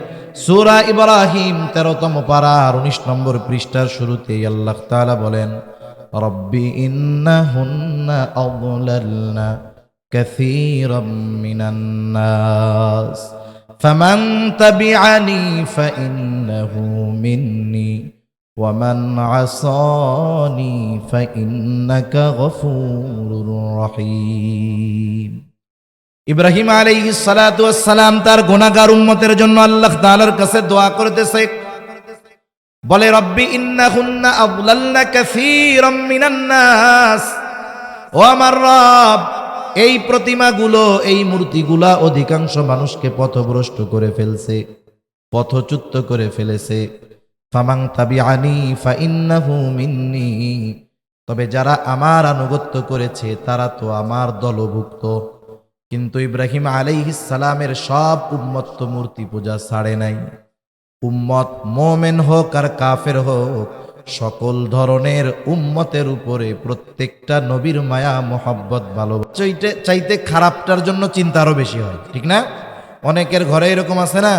সূরা ইব্রাহিম 13তম পারার 19 নম্বর পৃষ্ঠার শুরুতেই আল্লাহ তাআলা বলেন, রব্বি ইন্নাহুন্না আযলালনা কাসীরাম মিনান নাস ফামান তাবিআনি ফাইন্নাহু মিন্নি ওয়ামান আসানি ফাইন্নাকা গফুরুর রহিম। ইব্রাহিম আলাইহিস সালাতু ওয়াস সালাম তার গুনাহগার উম্মতের জন্য আল্লাহ তাআলার কাছে দোয়া করতেছে, বলে, রব্বি ইন্নাহুন্না আযলালনা কাসীরাম মিনান নাস, ও আমার রব, এই প্রতিমাগুলো, এই মূর্তিগুলা অধিকাংশ মানুষকে পথভ্রষ্ট করে ফেলছে, পথচ্যুত করে ফেলেছে। ফামান তাবিআনি ফাইন্নাহু মিন্নি, তবে যারা আমার আনুগত্য করেছে তারা তো আমার দলভুক্ত। কিন্তু ইব্রাহিম আলাইহিস সালামের সব উম্মত তো মূর্তি পূজা ছাড়ে নাই। উম্মত মোমেন হোক আর কাফের হোক, সকল ধরনের উম্মতের উপরে প্রত্যেকটা নবীর মায়া মোহাব্বত ভালোবাসা চাইতে খারাপটার জন্য চিন্তা আরো বেশি হয়, ঠিক না? অনেকের ঘরে এরকম আছে না,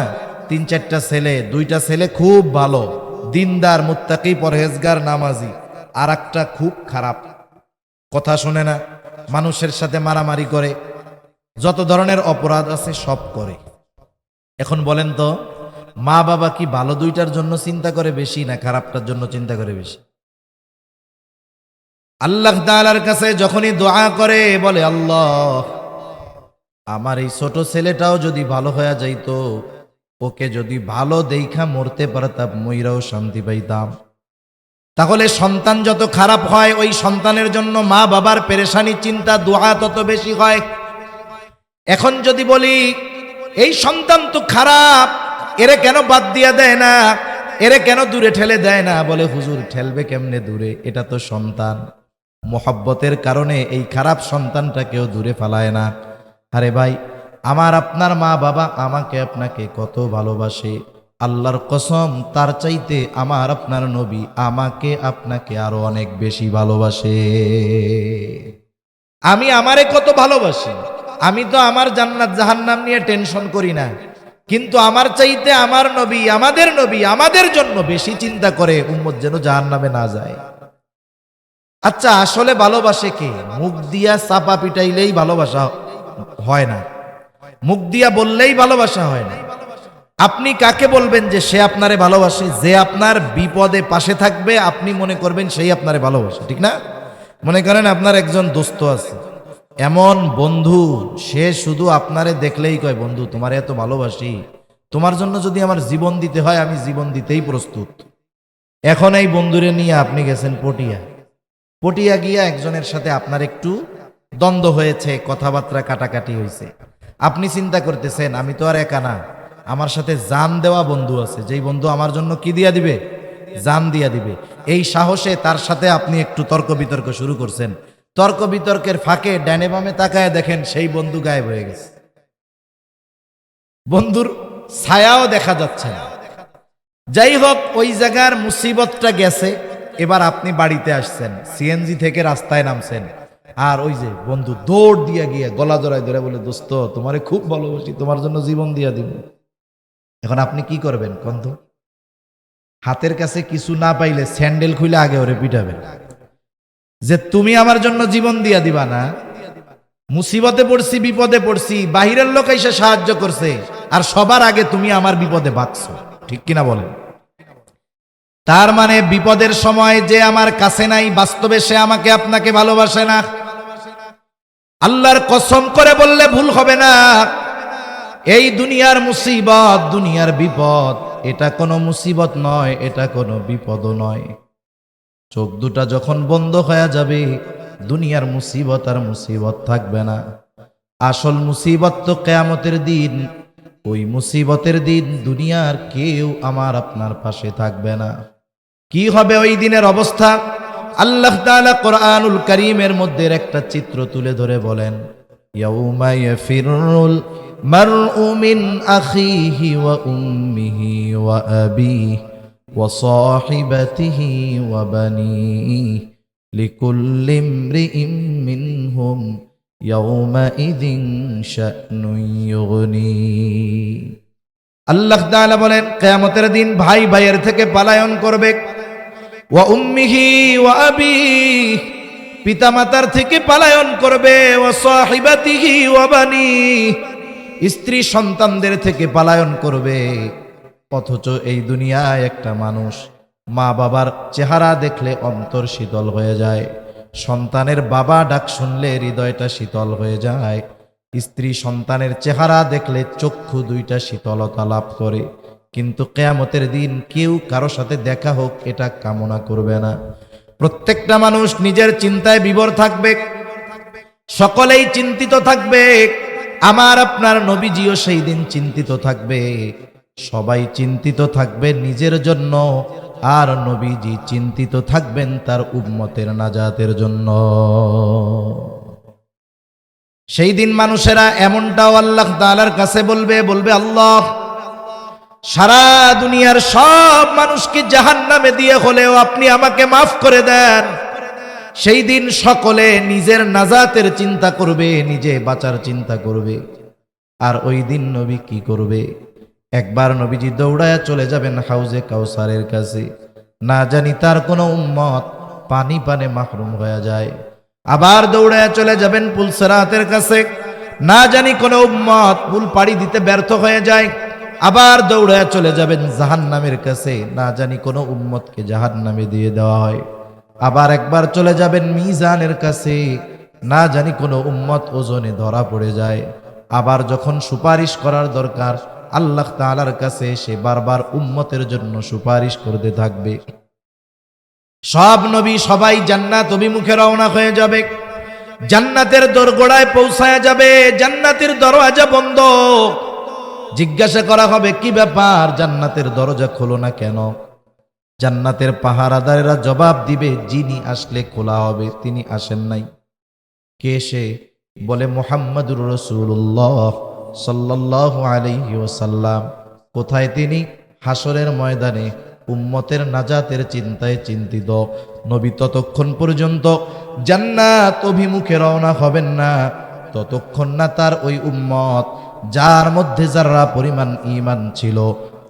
3-4টা ছেলে, 2টা ছেলে খুব ভালো, দিনদার, মুত্তাকি, পরহেজগার, নামাজি, আর একটা খুব খারাপ, কথা শোনে না, মানুষের সাথে মারামারি করে, যত ধরনের অপরাধ আছে সব করে। এখন বলেন তো, মা বাবা কি ভালো দুইটার জন্য চিন্তা করে বেশি না খারাপটার জন্য চিন্তা করে বেশি? আল্লাহ তাআলার কাছে যখনই দোয়া করে, বলে, আল্লাহ, আমার এই ছোট ছেলেটাও যদি ভালো হয়ে যাইতো, ওকে যদি ভালো দেইখা মরতে পারতাম, মইরাও শান্তি পাইতাম। তাহলে সন্তান যত খারাপ হয় ওই সন্তানের জন্য মা বাবার পেরেশানি চিন্তা দোয়া তত বেশি হয়। এখন যদি বলি এই সন্তান তো খারাপ, এরে কেন বাদ দিয়া দেয় না, এরে কেন দূরে ঠেলে দেয় না, বলে হুজুর ঠেলবে কেমনে দূরে, এটা তো সন্তান, মোহাব্বতের কারণে এই খারাপ সন্তানটাকেও দূরে ফালায় না। আরে ভাই, আমার আপনার মা বাবা আমাকে আপনাকে কত ভালোবাসে, আল্লাহর কসম তার চাইতে আমার আপনার নবী আমাকে আপনাকে আরো অনেক বেশি ভালোবাসে। আমি আমারে কত ভালোবাসি, আমি তো আমার জান্নাত জাহান্নাম নিয়ে টেনশন করি না, কিন্তু আমার চাইতে আমার নবী, আমাদের নবী আমাদের জন্য বেশি চিন্তা করে উম্মত যেন জাহান্নামে না যায়। আচ্ছা, আসলে ভালোবাসে কে? মুখ দিয়া চাপা পিটাইলেই ভালোবাসা হয় না, মুখ দিয়া বললেই ভালোবাসা হয় না। আপনি কাকে বলবেন যে সে আপনারে ভালোবাসে? যে আপনার বিপদে পাশে থাকবে আপনি মনে করবেন সেই আপনারে ভালোবাসে, ঠিক না? মনে করেন আপনার একজন দোস্ত আছে, এমন বন্ধু সে শুধু আপনারে দেখলেই কয় বন্ধু তোমারে এত ভালোবাসি, তোমার জন্য যদি আমার জীবন দিতে হয় আমি জীবন দিতেই প্রস্তুত। এখন এই বন্ধুরে নিয়ে আপনি গেছেন পটিয়া গিয়া একজনের সাথে আপনার একটু দ্বন্দ্ব হয়েছে, কথাবার্তা কাটাকাটি হয়েছে। আপনি চিন্তা করতেছেন আমি তো আর একা না, আমার সাথে জান দেওয়া বন্ধু আছে, যেই বন্ধু আমার জন্য কি দিয়া দিবে? জান দিয়া দিবে। এই সাহসে তার সাথে আপনি একটু তর্ক বিতর্ক শুরু করছেন। তর্ক বিতর্কের ফাঁকে ডানে বামে তাকায় দেখেন সেই বন্ধু গায়েব হয়ে গেছে, বন্ধুর ছায়াও দেখা যাচ্ছে না। যাই হোক, ওই জায়গার মুসিবতটা গেছে। এবার আপনি বাড়িতে আসছেন, সিএনজি থেকে রাস্তায় নামছেন, আর ওই যে বন্ধু দৌড় দিয়া গিয়ে গলা জড়ায় ধরে বলে দোস্ত তোমারে খুব ভালোবাসি, তোমার জন্য জীবন দিয়া দিব। এখন আপনি কি করবেন বন্ধু? হাতের কাছে কিছু না পাইলে স্যান্ডেল খুলে আগে ওরে পিটাবেন যে তুমি আমার জন্য জীবন দিয়া দিবা না? মুসিবতে পড়ছি, বিপদে পড়ছি, বাহিরের লোক এসে সাহায্য করছে, আর সবার আগে তুমি আমার বিপদে বাঁচছো, ঠিক কিনা বলেন? তার মানে বিপদের সময় যে আমার কাছে নাই, বাস্তবে সে আমাকে আপনাকে ভালোবাসে না। আল্লাহর কসম করে বললে ভুল হবে না, এই দুনিয়ার মুসিবত, দুনিয়ার বিপদ, এটা কোনো মুসিবত নয়, এটা কোনো বিপদও নয়। চোখ দুটা যখন বন্ধ হয়ে যাবে দুনিয়ার মুসিবত আর মুসিবত থাকবে না। আসল মুসিবত তো কিয়ামতের দিন। ওই মুসিবতের দিন দুনিয়ার কেউ আমার আপনার পাশে থাকবে না। কি হবে ওই দিনের অবস্থা? আল্লাহ তাআলা কোরআনুল কারীমের মধ্যে একটা চিত্র তুলে ধরে বলেন, ইয়াউমা ইয়াফিরুল মারউ মিন আখিহি ওয়া উম্মিহি ওয়া আবিহি ওয়া সাহিবাতিহি ওয়া বানিহি লিকুল্লি ইমরিইম মিনহুম ইয়াউমাইযিন শা'নুন ইউগনি। আল্লাহ তাআলা বলেন কিয়ামতের দিন ভাই ভাইয়ের থেকে পলায়ন করবে, ওয়া উম্মিহি ওয়া আবিহি, পিতামাতার থেকে পলায়ন করবে, ওয়া সাহিবাতিহি ওয়া বানিহি, স্ত্রী সন্তানদের থেকে পলায়ন করবে। অথচ এই দুনিয়ায় একটা মানুষ মা বাবার চেহারা দেখলে অন্তর শীতল হয়ে যায়, সন্তানের বাবা ডাক শুনলে হৃদয়টা শীতল হয়ে যায়, স্ত্রী সন্তানের চেহারা দেখলে চক্ষু দুইটা শীতলতা লাভ করে। কিন্তু কিয়ামতের দিন কেউ কারো সাথে দেখা হোক এটা কামনা করবে না। প্রত্যেকটা মানুষ নিজের চিন্তায় বিভোর থাকবে, সকলেই চিন্তিত থাকবে। আমার আপনার নবীজিও সেই দিন চিন্তিত থাকবে। সবাই চিন্তিত থাকবে নিজের জন্য, আর নবীজি চিন্তিত থাকবেন তার উম্মতের নাজাতের জন্য। সেই দিন মানুষেরা এমনটাও আল্লাহ তাআলার কাছে বলবে, আল্লাহ সারা দুনিয়ার সব মানুষকে জাহান্নামে দিয়ে হলেও আপনি আমাকে মাফ করে দেন। সেই দিন সকলে নিজের নাজাতের চিন্তা করবে, নিজে বাঁচার চিন্তা করবে। আর ওই দিন নবী কি করবে? একবার নবীজি দৌড়ায়া চলে যাবেন হাউজে কাউসারের কাছে, না জানি তার কোনো উম্মত পানি পানে মাহরুম হয়ে যায়। আবার দৌড়ায়া চলে যাবেন পুলসিরাতের কাছে, না জানি কোনো উম্মত পুল পাড়ি দিতে ব্যর্থ হয়ে যায়। আবার দৌড়ায়া চলে যাবেন জাহান্নামের কাছে, না জানি কোনো উম্মতকে জাহান্নামে দিয়ে দেওয়া হয়। আবার একবার চলে যাবেন মিজানের কাছে, না জানি কোনো উম্মত ওজনে ধরা পড়ে যায়। আবার যখন সুপারিশ করার দরকার আল্লাহ তাআলার কাছে, সে বারবার উম্মতের জন্য সুপারিশ করতে থাকবে। সব নবী সবাই জান্নাত অভিমুখে রওনা হয়ে যাবে, জান্নাতের দোরগোড়ায় পৌঁছায় যাবে, জান্নাতের দরওয়াজা বন্ধ। জিজ্ঞাসা করা হবে, কি ব্যাপার, জান্নাতের দরজা খোলো না কেন? জান্নাতের পাহারাদারেরা জবাব দিবে, যিনি আসলে খোলা হবে, তিনি আসেন নাই। কে সে? বলে মুহাম্মাদুর রাসূলুল্লাহ সাল্লাল্লাহু আলাইহি ওয়াসাল্লাম। কোথায় তিনি? হাসরের ময়দানে উম্মতের নাজাতের চিন্তায় চিন্তিত। নবী ততক্ষণ পর্যন্ত জান্নাত অভিমুখে রওনা হবেন না ততক্ষণ না তার ওই উম্মত, যার মধ্যে যারা পরিমাণ ঈমান ছিল,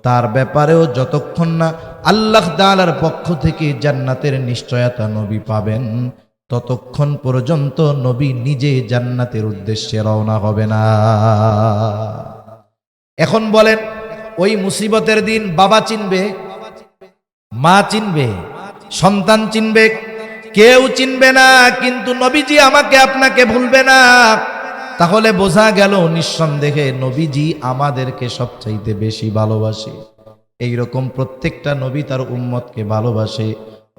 তার ব্যাপারেও যতক্ষণ না আল্লাহ তাআলার পক্ষ থেকে জান্নাতের নিশ্চয়তা নবী পাবেন, ততক্ষণ পর্যন্ত নবী নিজে জান্নাতের উদ্দেশ্যে রওনা হবে না। এখন বলেন, ওই মুসিবতের দিন বাবা চিনবে, মা চিনবে, সন্তান চিনবে, কেউ চিনবে না, কিন্তু নবীজি আমাকে আপনাকে ভুলবে না। তাহলে বোঝা গেল নিঃসন্দেহে নবীজি আমাদেরকে সবচাইতে বেশি ভালোবাসে। এইরকম প্রত্যেকটা নবী তার উম্মতকে ভালোবাসে।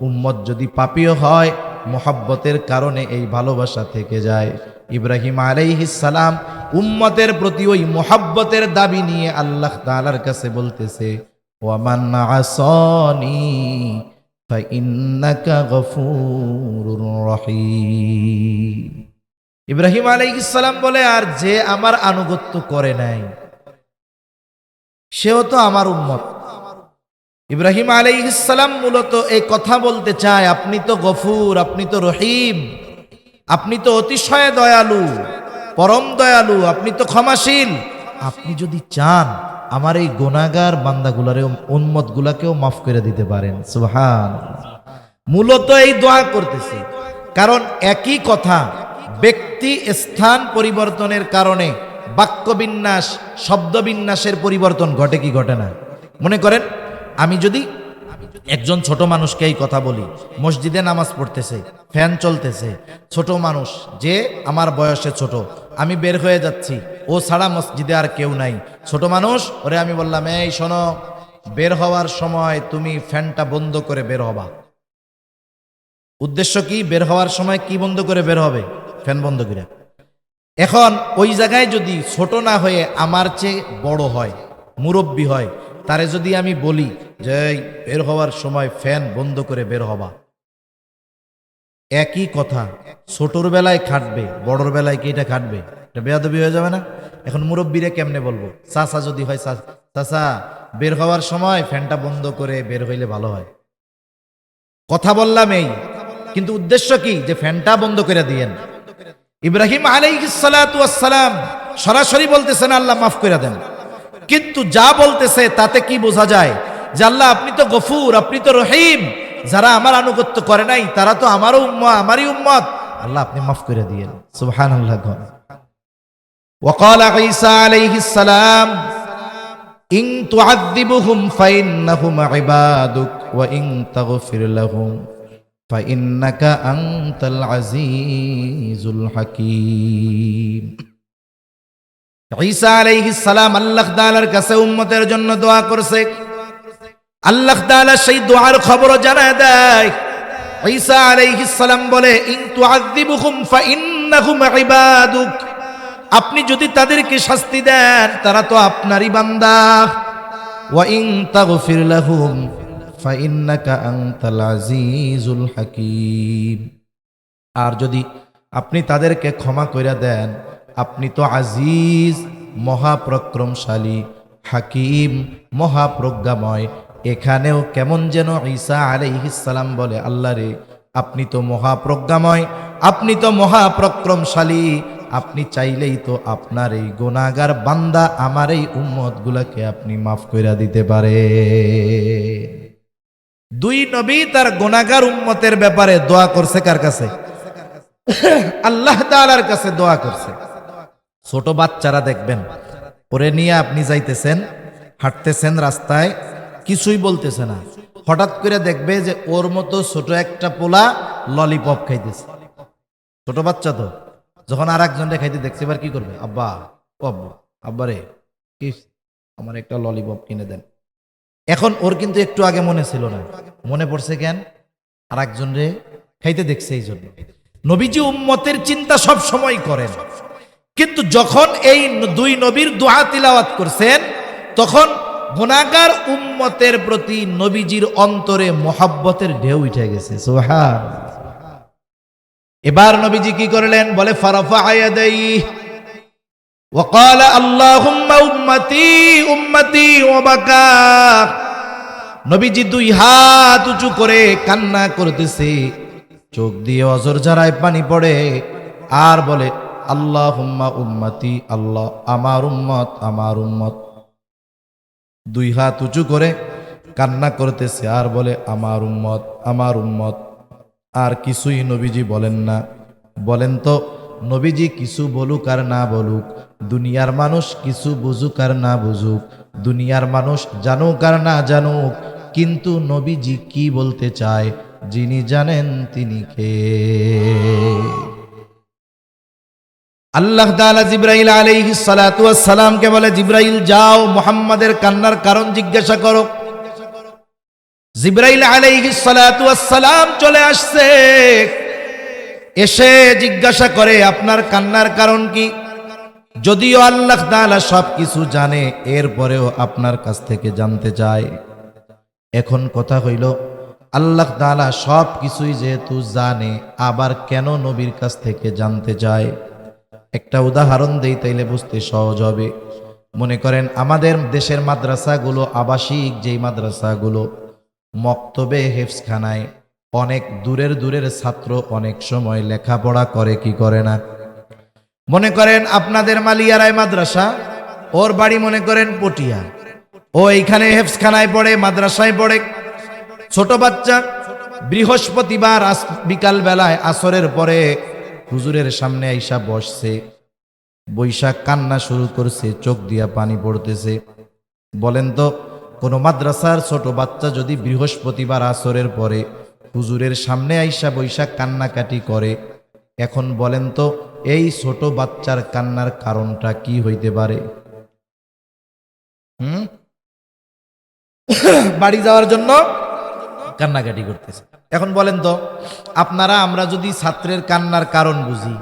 উম্মত যদি পাপীও হয়, মুহাব্বতের কারণে এই ভালোবাসা থেকে যায়। ইব্রাহিম আলাইহিস সালাম উম্মতের প্রতি ওই মুহাব্বতের দাবি নিয়ে আল্লাহ তাআলার কাছে বলতেছে, ওয়ামান আসানি ফাইন্নাকা গফুরুর রহিম। ইব্রাহিম আলাইহিস সালাম বলে, আর যে আমার আনুগত্য করে নাই সেও তো আমার উম্মত। ইব্রাহিম আলাইহিস সালাম মূলত এই কথা বলতে চায়, আপনি তো গফুর, আপনি তো রহিম, আপনি তো অতিশয় দয়ালু, পরম দয়ালু, আপনি তো ক্ষমাশীল। আপনি যদি চান আমার এই গুনাহগার বান্দাগুলারে, উম্মতগুলাকেও মাফ করে দিতে পারেন। সুবহানাল্লাহ। মূলত এই দোয়া করতেছে, কারণ একই কথা ব্যক্তি স্থান পরিবর্তনের কারণে বাক্যবিন্যাস, শব্দবিন্যাসের পরিবর্তন ঘটে কি ঘটে না? মনে করেন আমি যদি একজন ছোট মানুষকে এই কথা বলি, মসজিদে নামাজ পড়তেছে, ফ্যান চলতেছে, ছোট মানুষ যে আমার বয়সে ছোট, আমি বের হয়ে যাচ্ছি, ও ছাড়া মসজিদে আর কেউ নাই, ছোট মানুষ, ওরে আমি বললাম, এই শোনো, বের হওয়ার সময় তুমি ফ্যানটা বন্ধ করে বের হবা। উদ্দেশ্য কি? বের হওয়ার সময় কি বন্ধ করে বের হবে? ফ্যান বন্ধ করে। এখন ওই জায়গায় যদি ছোট না হয়ে আমার চেয়ে বড় হয়, মুরব্বী হয়, তারে যদি আমি বলি যে বের হওয়ার সময় ফ্যান বন্ধ করে বের হবা, একই কথা ছোটর বেলায় খাটবে, বড়র বেলায় কি এটা খাটবে? এটা বেয়াদবি হয়ে যাবে না? এখন মুরব্বীরে কেমনে বলবো? চাচা যদি হয়, চাচা বের হওয়ার সময় ফ্যানটা বন্ধ করে বের হইলে ভালো হয়। কথা বললাম এই, কিন্তু উদ্দেশ্য কি? যে ফ্যানটা বন্ধ করে দিয়েন। ইব্রাহিম আলাইহিস সালাতু ওয়াস সালাম সরাসরি বলতেছেন আল্লাহ মাফ করে দেন, কিন্তু যা বলতেছে তাতে কি বোঝা যায়? যে আল্লাহ আপনি তো গফুর, আপনি তো রহিম, যারা আমার আনুগত্য করে নাই তারা তো আমারও উম্মত, আমারই উম্মত, আল্লাহ আপনি মাফ করে দিয়েন। সুবহানাল্লাহ। ওয়াকালা ঈসা আলাইহিস সালাম, ইন তুআযিবুহুম ফাইন্নাহুম ইবাদুক ওয়া ইন তাগফির লাহুম ফাইন্নাকা আনতাল আজিজুল হাকীম। ঈসা আলাইহিস সালাম আল্লাহ তাআলার কাছে উম্মতের জন্য দোয়া করছে। আল্লাহ তাআলা সেই দোয়ার খবর জানায় দেয়। ঈসা আলাইহিস সালাম বলে, ইন তুআযিবুহুম ফাইন্নাহুম ইবাদুক, আপনি যদি তাদেরকে শাস্তি দেন তারা তো আপনারই বান্দা, ওয়া ইন তাগফির লাহুম ফাইন্নাকা আনতাল আজিজুল হাকীম, আর যদি আপনি তাদেরকে ক্ষমা কইরা দেন আপনি তো আজিজ, মহাপরাক্রমশালী, হাকিম, মহাপ্রজ্ঞাময়। এখানেও কেমন যেন ঈসা আলাইহিস সালাম বলে, আল্লাহ রে, আপনি তো মহাপ্রজ্ঞাময়, আপনি তো মহাপরাক্রমশালী, আপনি চাইলেই তো আপনার এই গুনাহগার বান্দা আমার এই উম্মতগুলোকে আপনি মাফ কইরা দিতে পারে। দুই নবী তার গুনাহগার উম্মতের ব্যাপারে দোয়া করছে কার কাছে? আল্লাহ তাআলার কাছে দোয়া করছে। ছোট বাচ্চারা দেখবেন, ওরে নিয়ে আপনি যাইতেছেন, হাঁটতেছেন রাস্তায়, কিছুই বলতেছে না, হঠাৎ করে দেখবে যে ওর মতো ছোট একটা পোলা ললিপপ খাইতেছে। ছোট বাচ্চা তো, যখন আর একজনকে খাইতে দেখছে, এবার কি করবে? আব্বা, ও আব্বা, আব্বা রে, কি আমার একটা ললিপপ কিনে দেন। এখন ওর কিন্তু একটু আগে মনে ছিল না, মনে পড়ছে কেন? আর একজন রে খাইতে দেখছে। এই জন্য নবীজি উম্মতের চিন্তা সব সময় করেন, কিন্তু যখন এই দুই নবীর দোয়া তিলাওয়াত করছেন তখন গুনাহগার উম্মতের প্রতি নবীজির অন্তরে মোহাব্বতের ঢেউ উঠে গেছে। সুবহানাল্লাহ। এবার নবীজি কি করলেন? বলে ফারাফা ইয়াদাইহি ওয়া ক্বালা আল্লাহুম্মা উম্মতি উম্মতি ওয়া বাকা। নবীজি দুই হাত উঁচু করে কান্না করতেছে, চোখ দিয়ে অজর ঝরায় পানি পড়ে, আর বলে আল্লাহুম্মা উম্মতি, আল্লাহ আমার উম্মত আমার উম্মত। দুই হাত উঁচু করে কান্না করতেছে আর বলে আমার উম্মত আমার উম্মত। আর কিছুই নবীজি বলেন না। বলেন তো, নবীজি কিছু বলুক আর না বলুক, দুনিয়ার মানুষ কিছু বুঝুক আর না বুঝুক, দুনিয়ার মানুষ জানুক আর না জানুক, কিন্তু নবীজি কি বলতে চায় যিনি জানেন তিনি কে? আল্লাহ তাআলা জিবরাইল আলাইহিস সালাতু ওয়াস সালামকে বলে, জিবরাইল যাও মুহাম্মাদের কান্নার কারণ জিজ্ঞাসা করো। জিবরাইল আলাইহিস সালাতু ওয়াস সালাম চলে আসছে, এসে জিজ্ঞাসা করে আপনার কান্নার কারণ কি? যদিও আল্লাহ তাআলা সবকিছু জানে, এরপরেও আপনার কাছ থেকে জানতে চায়। এখন কথা হইল, আল্লাহ তাআলা সব কিছুই যেহেতু জানে, আবার কেন নবীর কাছ থেকে জানতে চায়? একটা উদাহরণ দেই, তাইলে বুঝতে সহজ হবে। মনে করেন আমাদের দেশের মাদ্রাসাগুলো, আবাসিক যেই মাদ্রাসাগুলো, মক্তবে হেফজখানায় অনেক দূরের দূরের ছাত্র অনেক সময় লেখাপড়া করে কি করে না? মনে করেন আপনাদের মালিয়ারায় মাদ্রাসা, ওর বাড়ি মনে করেন পটিয়া, ও এইখানে হেফজখানায় পড়ে, মাদ্রাসায় পড়ে। ছোট বাচ্চা বৃহস্পতিবার বিকাল বেলায় আসরের পরে হুজুরের সামনে আইসা বসছে, বৈশাখ কান্না শুরু করছে, চোখ দিয়া পানি পড়তেছে। বলেন তো, কোন মাদ্রাসার ছোট বাচ্চা যদি বৃহস্পতিবার আসরের পরে হুজুরের সামনে আইসা বৈশাখ কান্নাকাটি করে, এখন বলেন তো এই ছোট বাচ্চার কান্নার কারণটা কি হইতে পারে? বাড়ি যাওয়ার জন্য কান্নাকাটি করতেছে। এখন বলেন তো, আপনারা আমরা যদি ছাত্রের কান্নার কারণ বুঝি,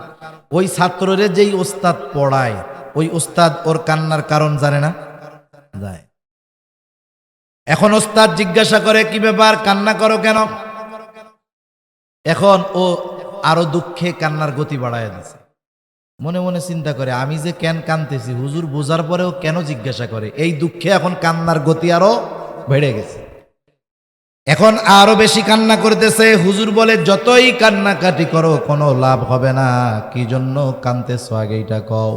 ওই ছাত্ররে যেই ওস্তাদ পড়ায়, ওই ওস্তাদ ওর কান্নার কারণ জানে না? যায়। এখন ওস্তাদ জিজ্ঞাসা করে কি ব্যাপার, কান্না করো কেন? এখন ও আরো দুঃখে কান্নার গতি বাড়ায় দিছে। মনে মনে চিন্তা করে, আমি যে কেন কানতেছি, হুজুর বোঝার পরেও কেন জিজ্ঞাসা করে? এই দুঃখে এখন কান্নার গতি আরো বেড়ে গেছে। এখন আরো বেশি কান্না করতেছে। হুজুর বলে, যতই কান্নাকাটি করো কোনো লাভ হবে না, কি জন্য কানতেছো আগে এটা কও।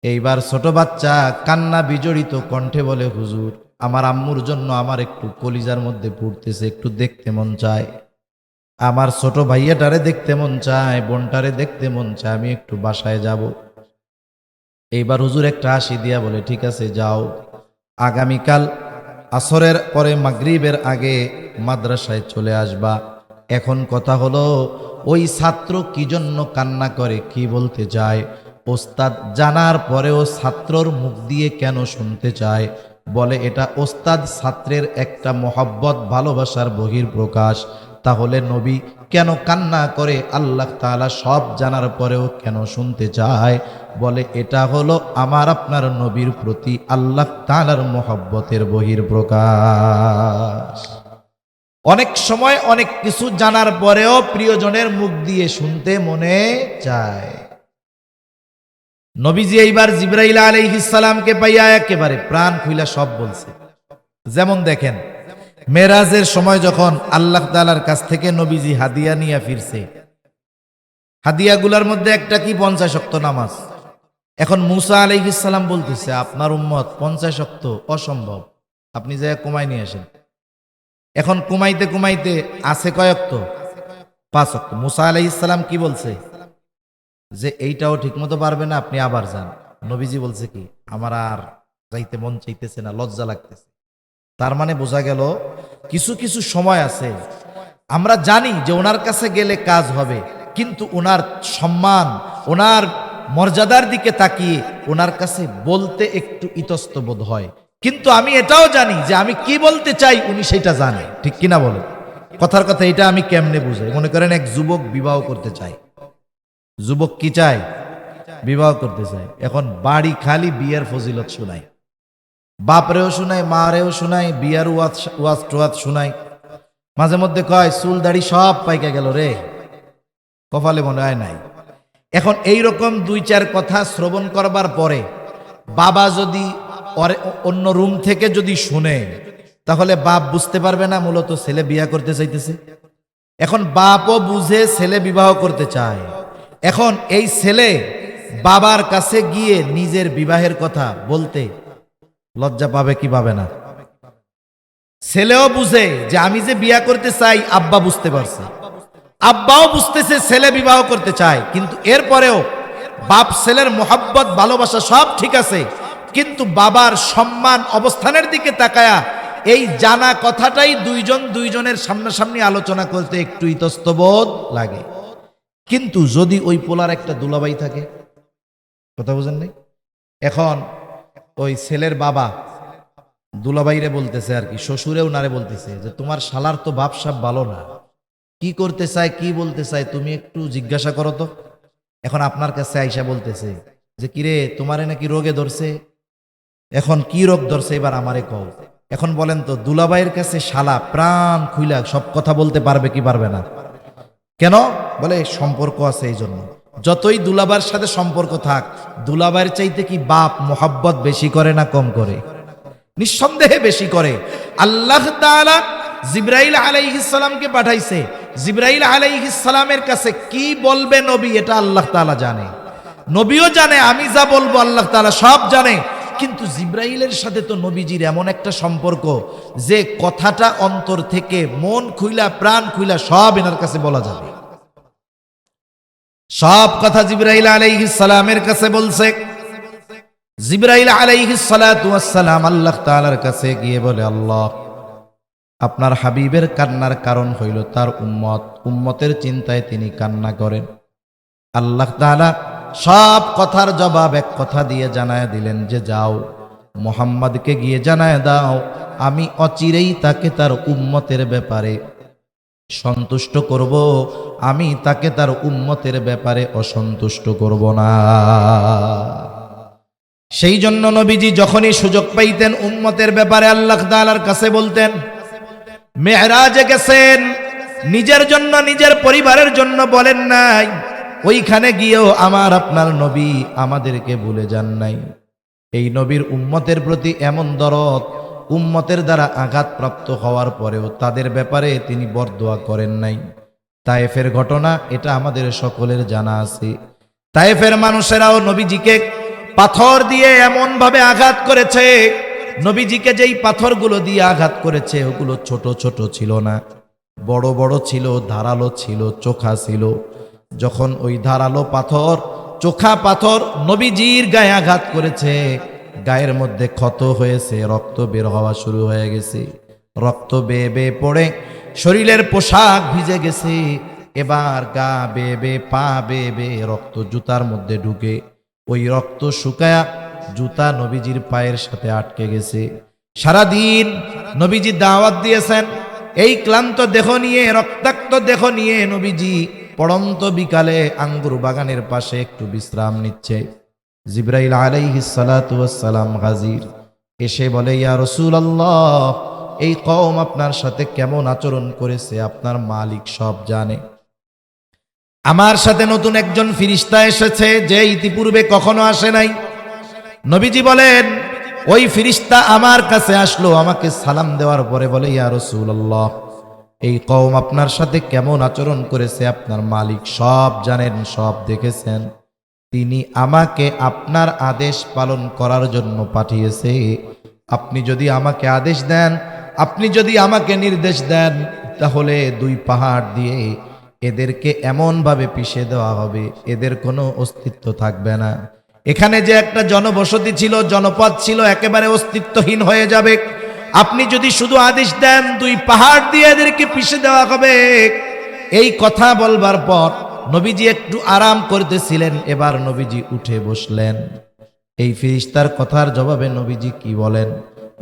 এইবার ছোট বাচ্চা কান্না বিজড়িত কণ্ঠে বলে, হুজুর আমার আম্মুর জন্য আমার একটু কলিজার মধ্যে পড়তেছে, একটু দেখতে মন চায়, আমার ছোট ভাইয়াটারে দেখতে মন চায়, বোনটারে দেখতে মন চায়, আমি একটু বাসায় যাব। এইবার হুজুর একটা হাসি দিয়া বলে, ঠিক আছে যাও, আগামীকাল আসরের পরে মাগরিবের আগে মাদ্রাসায় চলে আসবা। এখন কথা হলো, ওই ছাত্র কি জন্য কান্না করে, কি বলতে চায়, ওস্তাদ জানার পরেও ছাত্রর মুখ দিয়ে কেন শুনতে চায়? বলে এটা ওস্তাদ ছাত্রের একটা মহব্বত, ভালোবাসার বহিঃপ্রকাশ। তাহলে নবী কেন কান্না করে, আল্লাহ তাআলা সব জানার পরেও কেন শুনতে চায়? বলে এটা হলো আমার আপনার নবীর প্রতি আল্লাহ তাআলার মহব্বতের বহিঃপ্রকাশ। অনেক সময় অনেক কিছু জানার পরেও প্রিয়জনের মুখ দিয়ে শুনতে মনে চায়। নবীজি এইবার জিবরাইল আলাইহিস সালামকে পাইয়া একেবারে প্রাণ খুইলা সব বলছে। যেমন দেখেন, মেরাজের সময় যখন আল্লাহ তাআলার কাছ থেকে নবীজি হাদিয়া নিয়ে ফিরছে, হাদিয়াগুলার মধ্যে একটা কি 50 ওয়াক্ত নামাজ। এখন মুসা আলাইহিস সালাম বলতেছে, আপনার উম্মত 50 ওয়াক্ত অসম্ভব, আপনি যাইয়া কমাই নিয়ে আসেন। এখন কমাইতে কমাইতে আছে কয় ওয়াক্ত? 5 ওয়াক্ত। মুসা আলাইহিস সালাম কি বলছে? যে এইটাও ঠিকমতো পারবে না, আপনি আবার যান। নবীজি বলছে কি, আমার আর যাইতে মন চাইতেছে না, লজ্জা লাগতেছে। তার মানে বোঝা গেল কিছু কিছু সময় আছে আমরা জানি যে ওনার কাছে গেলে কাজ হবে, কিন্তু ওনার সম্মান, ওনার মর্যাদার দিকে তাকিয়ে ওনার কাছে বলতে একটু ইতস্ত বোধ হয়। কিন্তু আমি এটাও জানি যে আমি কি বলতে চাই উনি সেটা জানে, ঠিক কিনা বলেন? কথার কথা এটা আমি কেমনে বুঝাই? মনে করেন এক যুবক বিবাহ করতে চায়, যুবক কি চায়? বিবাহ করতে চায়। এখন বাড়ি খালি বিয়ের ফজিলত শোনায়, বাপরেও শোনায়, মারেও শোনায়, বিয়ার ওয়াজ টোয়াজ শোনায়। মাঝে মধ্যে কয় চুল দাড়ি সব পাইকা গেল রে, কপালে মনে হয় নাই। এখন এই রকম দুই চার কথা শ্রবণ করবার পরে বাবা যদি অন্য রুম থেকে যদি শুনে, তাহলে বাপ বুঝতে পারবে না মূলত ছেলে বিয়ে করতে চাইতেছে। এখন বাপও বুঝে ছেলে বিবাহ করতে চায়। এখন এই ছেলে বাবার কাছে গিয়ে নিজের বিবাহের কথা বলতে লজ্জা পাবে কি পাবে না? ছেলেও বুঝে যে আমি যে বিয়ে করতে চাই, আব্বা বুঝতে পারছে, আব্বাও বুঝতেছে ছেলে বিবাহ করতে চায়। কিন্তু এরপরেও বাপ ছেলের মোহাব্বত ভালোবাসা সব ঠিক আছে, কিন্তু বাবার সম্মান অবস্থানের দিকে তাকায়া এই জানা কথাটাই দুইজনের সামনাসামনি আলোচনা করতে একটু ইতস্তবোধ লাগে। কিন্তু যদি ওই পোলার একটা দুলাভাই থাকে, কথা বুঝেন নাই? এখন ওই ছেলের বাবা দুলাভাইরে বলতেছে আর কি, শ্বশুরেও নারে বলতেছে যে তোমার শালার তো বাপ সাপ ভালো না, কি করতে চায় কি বলতে চায় তুমি একটু জিজ্ঞাসা করো তো। এখন আপনার কাছে আইসা বলতেছে যে কিরে তোমারে নাকি রোগে ধরছে, এখন কি রোগ ধরছে এবার আমারে কও। এখন বলেন তো দুলাভাইয়ের কাছে শালা প্রাণ খুইলা সব কথা বলতে পারবে কি পারবে না? কেন? বলে সম্পর্ক আছে এই জন্য। যতই দুলাবার সাথে সম্পর্ক থাক, দুলাভাইয়ের চাইতে কি বাপ মোহাব্বত বেশি করে না কম করে? নিঃসন্দেহে বেশি করে। আল্লাহ তাআলা জিবরাইল আলাইহিস সালামকে পাঠাইছে, জিবরাইল আলাইহিস সালামের কাছে কি বলবে নবী এটা আল্লাহ তাআলা জানে, নবীও জানে, আমি যা বলবো আল্লাহ তাআলা সব জানে। কিন্তু জিবরাইলের সাথে তো নবীজির এমন একটা সম্পর্ক যে কথাটা অন্তর থেকে মন খুইলা প্রাণ খুইলা সব এনার কাছে বলা যাবে। সব কথা জিবরাইল আলাইহিস সালামের কাছে বলছে। জিবরাইল আলাইহিস সালাতু ওয়াস সালাম আল্লাহ তাআলার কাছে গিয়ে বলে, আল্লাহ আপনার হাবিবের কান্নার কারণ হইল তার উম্মতের চিন্তায় তিনি কান্না করেন। আল্লাহ তাআলা সব কথার জবাব এক কথা দিয়ে জানায় দিলেন যে যাও মুহাম্মদকে গিয়ে জানায় দাও আমি অচিরেই তাকে তার উম্মতের ব্যাপারে সন্তুষ্ট করব, আমি তাকে তার উম্মতের ব্যাপারে অসন্তুষ্ট করব না। সেই জন্য নবীজি যখনই সুযোগ পাইতেন উম্মতের ব্যাপারে আল্লাহ তাআলার কাছে বলতেন। মেরাজে গেছেন, নিজের জন্য নিজের পরিবারের জন্য বলেন নাই, ওইখানে গিয়েও আমার আপনার নবী আমাদেরকে ভুলে যান নাই। এই নবীর উম্মতের প্রতি এমন দরদ, উম্মতের দ্বারা আঘাতপ্রাপ্ত হওয়ার পরেও তাদের ব্যাপারে তিনি বরদোয়া করেন নাই। তায়েফের ঘটনা এটা আমাদের সকলের জানা আছে। তায়েফের মানুষেরাও নবীজিকে পাথর দিয়ে এমন ভাবে আঘাত করেছে, নবীজিকে যেই পাথরগুলো দিয়ে আঘাত করেছে ওগুলো ছোট ছোট ছিল না, বড় বড় ছিল, ধারালো ছিল, চোখা ছিল। যখন ওই ধারালো পাথর, চোখা পাথর নবীজির গায়ে আঘাত করেছে, গায়ের মধ্যে ক্ষত হয়েছে, রক্ত বের হওয়া শুরু হয়ে গেছে, রক্ত বেয়ে বেয়ে পড়ে শরীরের পোশাক ভিজে গেছে। এবার গা বেয়ে বেয়ে পা বেয়ে বেয়ে রক্ত জুতার মধ্যে ঢুকে ওই রক্ত শুকায়া জুতা নবীজির পায়ের সাথে আটকে গেছে। সারাদিন নবীজি দাওয়াত দিয়েছেন, এই ক্লান্ত দেহ নিয়ে, রক্তাক্ত দেহ নিয়ে নবীজি পড়ন্ত বিকালে আঙ্গুর বাগানের পাশে একটু বিশ্রাম নিচ্ছে। জিবরাইল আলাইহিস সালাতু ওয়াস সালাম হাজির, এসে বলে, ইয়া রাসূলুল্লাহ এই কওম আপনার সাথে কেমন আচরণ করেছে আপনার মালিক সব জানে। আমার সাথে নতুন একজন ফেরেশতা এসেছে যে ইতিপূর্বে কখনো আসে নাই। নবীজি বলেন, ওই ফেরেশতা আমার কাছে আসলো, আমাকে সালাম দেওয়ার পরে বলে, ইয়া রাসূলুল্লাহ এই কওম আপনার সাথে কেমন আচরণ করেছে আপনার মালিক সব জানেন, সব দেখেছেন। তিনি আমাকে আপনার আদেশ পালন করার জন্য পাঠিয়েছে। আপনি যদি আমাকে আদেশ দেন, আপনি যদি আমাকে নির্দেশ দেন, তাহলে দুই পাহাড় দিয়ে এদেরকে এমনভাবে পিষে দেওয়া হবে এদের কোনো অস্তিত্ব থাকবে না। এখানে যে একটা জনবসতি ছিল, জনপদ ছিল, একেবারে অস্তিত্বহীন হয়ে যাবে। আপনি যদি শুধু আদেশ দেন, দুই পাহাড় দিয়ে এদেরকে পিষে দেওয়া হবে। এই কথা বলবার পর নবীজি একটু আরাম করতেছিলেন, এবার নবীজি উঠে বসলেন। এই ফেরেশতার কথার জবাবে নবীজি কি বলেন?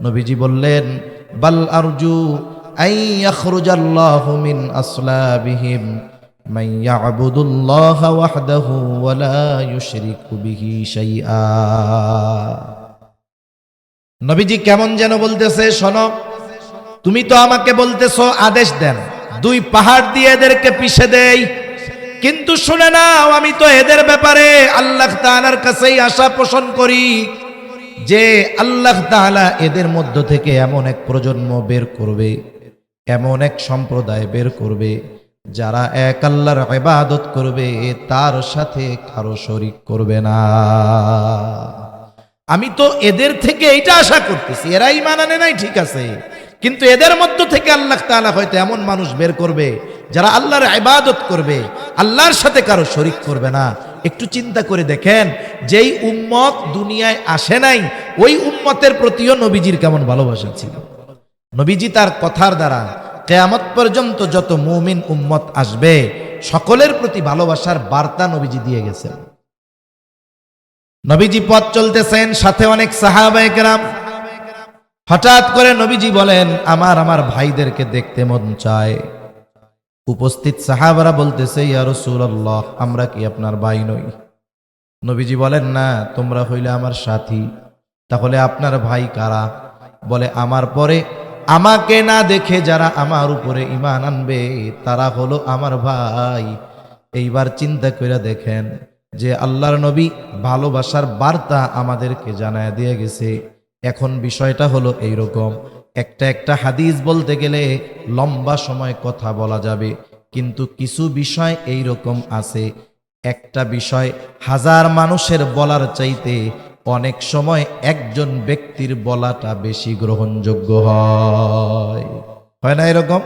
নবীজি বললেন, বাল আরজু আন ইয়াখরুজাল্লাহু মিন আসলাবিহিম মান ইয়াবুদুল্লাহা ওয়াহদাহু ওয়া লা ইউশরিকু বিহি শাইআ। নবীজি কেমন যেন বলতেছে, শোনো, তুমি তো আমাকে বলতেছো আদেশ দেন দুই পাহাড় দিয়ে এদেরকে পিষে দেই, কিন্তু শুনে নাও আমি তো এদের ব্যাপারে আল্লাহ তাআলার কাছেই আশা পোষণ করি যে আল্লাহ তাআলা এদের মধ্য থেকে এমন এক প্রজন্ম বের করবে, এমন এক সম্প্রদায় বের করবে যারা এক আল্লাহর ইবাদত করবে, তার সাথে কারো শরীক করবে না। আমি তো এদের থেকে এইটা আশা করতেছি, এরা ঈমান আনে নাই ঠিক আছে, কিন্তু এদের মধ্য থেকে আল্লাহ তাআলা হয়তো এমন মানুষ বের করবে যারা আল্লাহর ইবাদত করবে, আল্লাহর সাথে কারো শরীক করবে না। একটু চিন্তা করে দেখেন, যেই উম্মত দুনিয়ায় আসে নাই ওই উম্মতের প্রতিও নবীজির কেমন ভালোবাসা ছিল। নবীজি তার কথার দ্বারা কিয়ামত পর্যন্ত যত মুমিন উম্মত আসবে সকলের প্রতি ভালোবাসার বার্তা নবীজি দিয়ে গেছেন। নবীজি পথ চলতেছেন, সাথে অনেক সাহাবায়ে কেরাম। হঠাৎ করে নবীজি বলেন, আমার ভাইদেরকে দেখতে মন চায়। উপস্থিত সাহাবারা বলতেছে, ইয়া রাসূলুল্লাহ, আমরা কি আপনার ভাই নই? নবীজি বলেন, না, তোমরা হইলে আমার সাথী। তাহলে আপনার ভাই কারা? বলে, আমার পরে আমাকে না দেখে যারা আমার উপরে ঈমান আনবে তারা হলো আমার ভাই। এইবার চিন্তা করে দেখেন যে আল্লাহর নবী ভালোবাসার বার্তা আমাদেরকে জানায় দিয়ে গেছে। এখন বিষয়টা হলো এইরকম, একটা হাদিস বলতে গেলে লম্বা সময় কথা বলা যাবে, কিন্তু কিছু বিষয় এইরকম আছে, একটা বিষয় হাজার মানুষের বলার চাইতে অনেক সময় একজন ব্যক্তির বলাটা বেশি গ্রহণযোগ্য হয়। হয় না এরকম?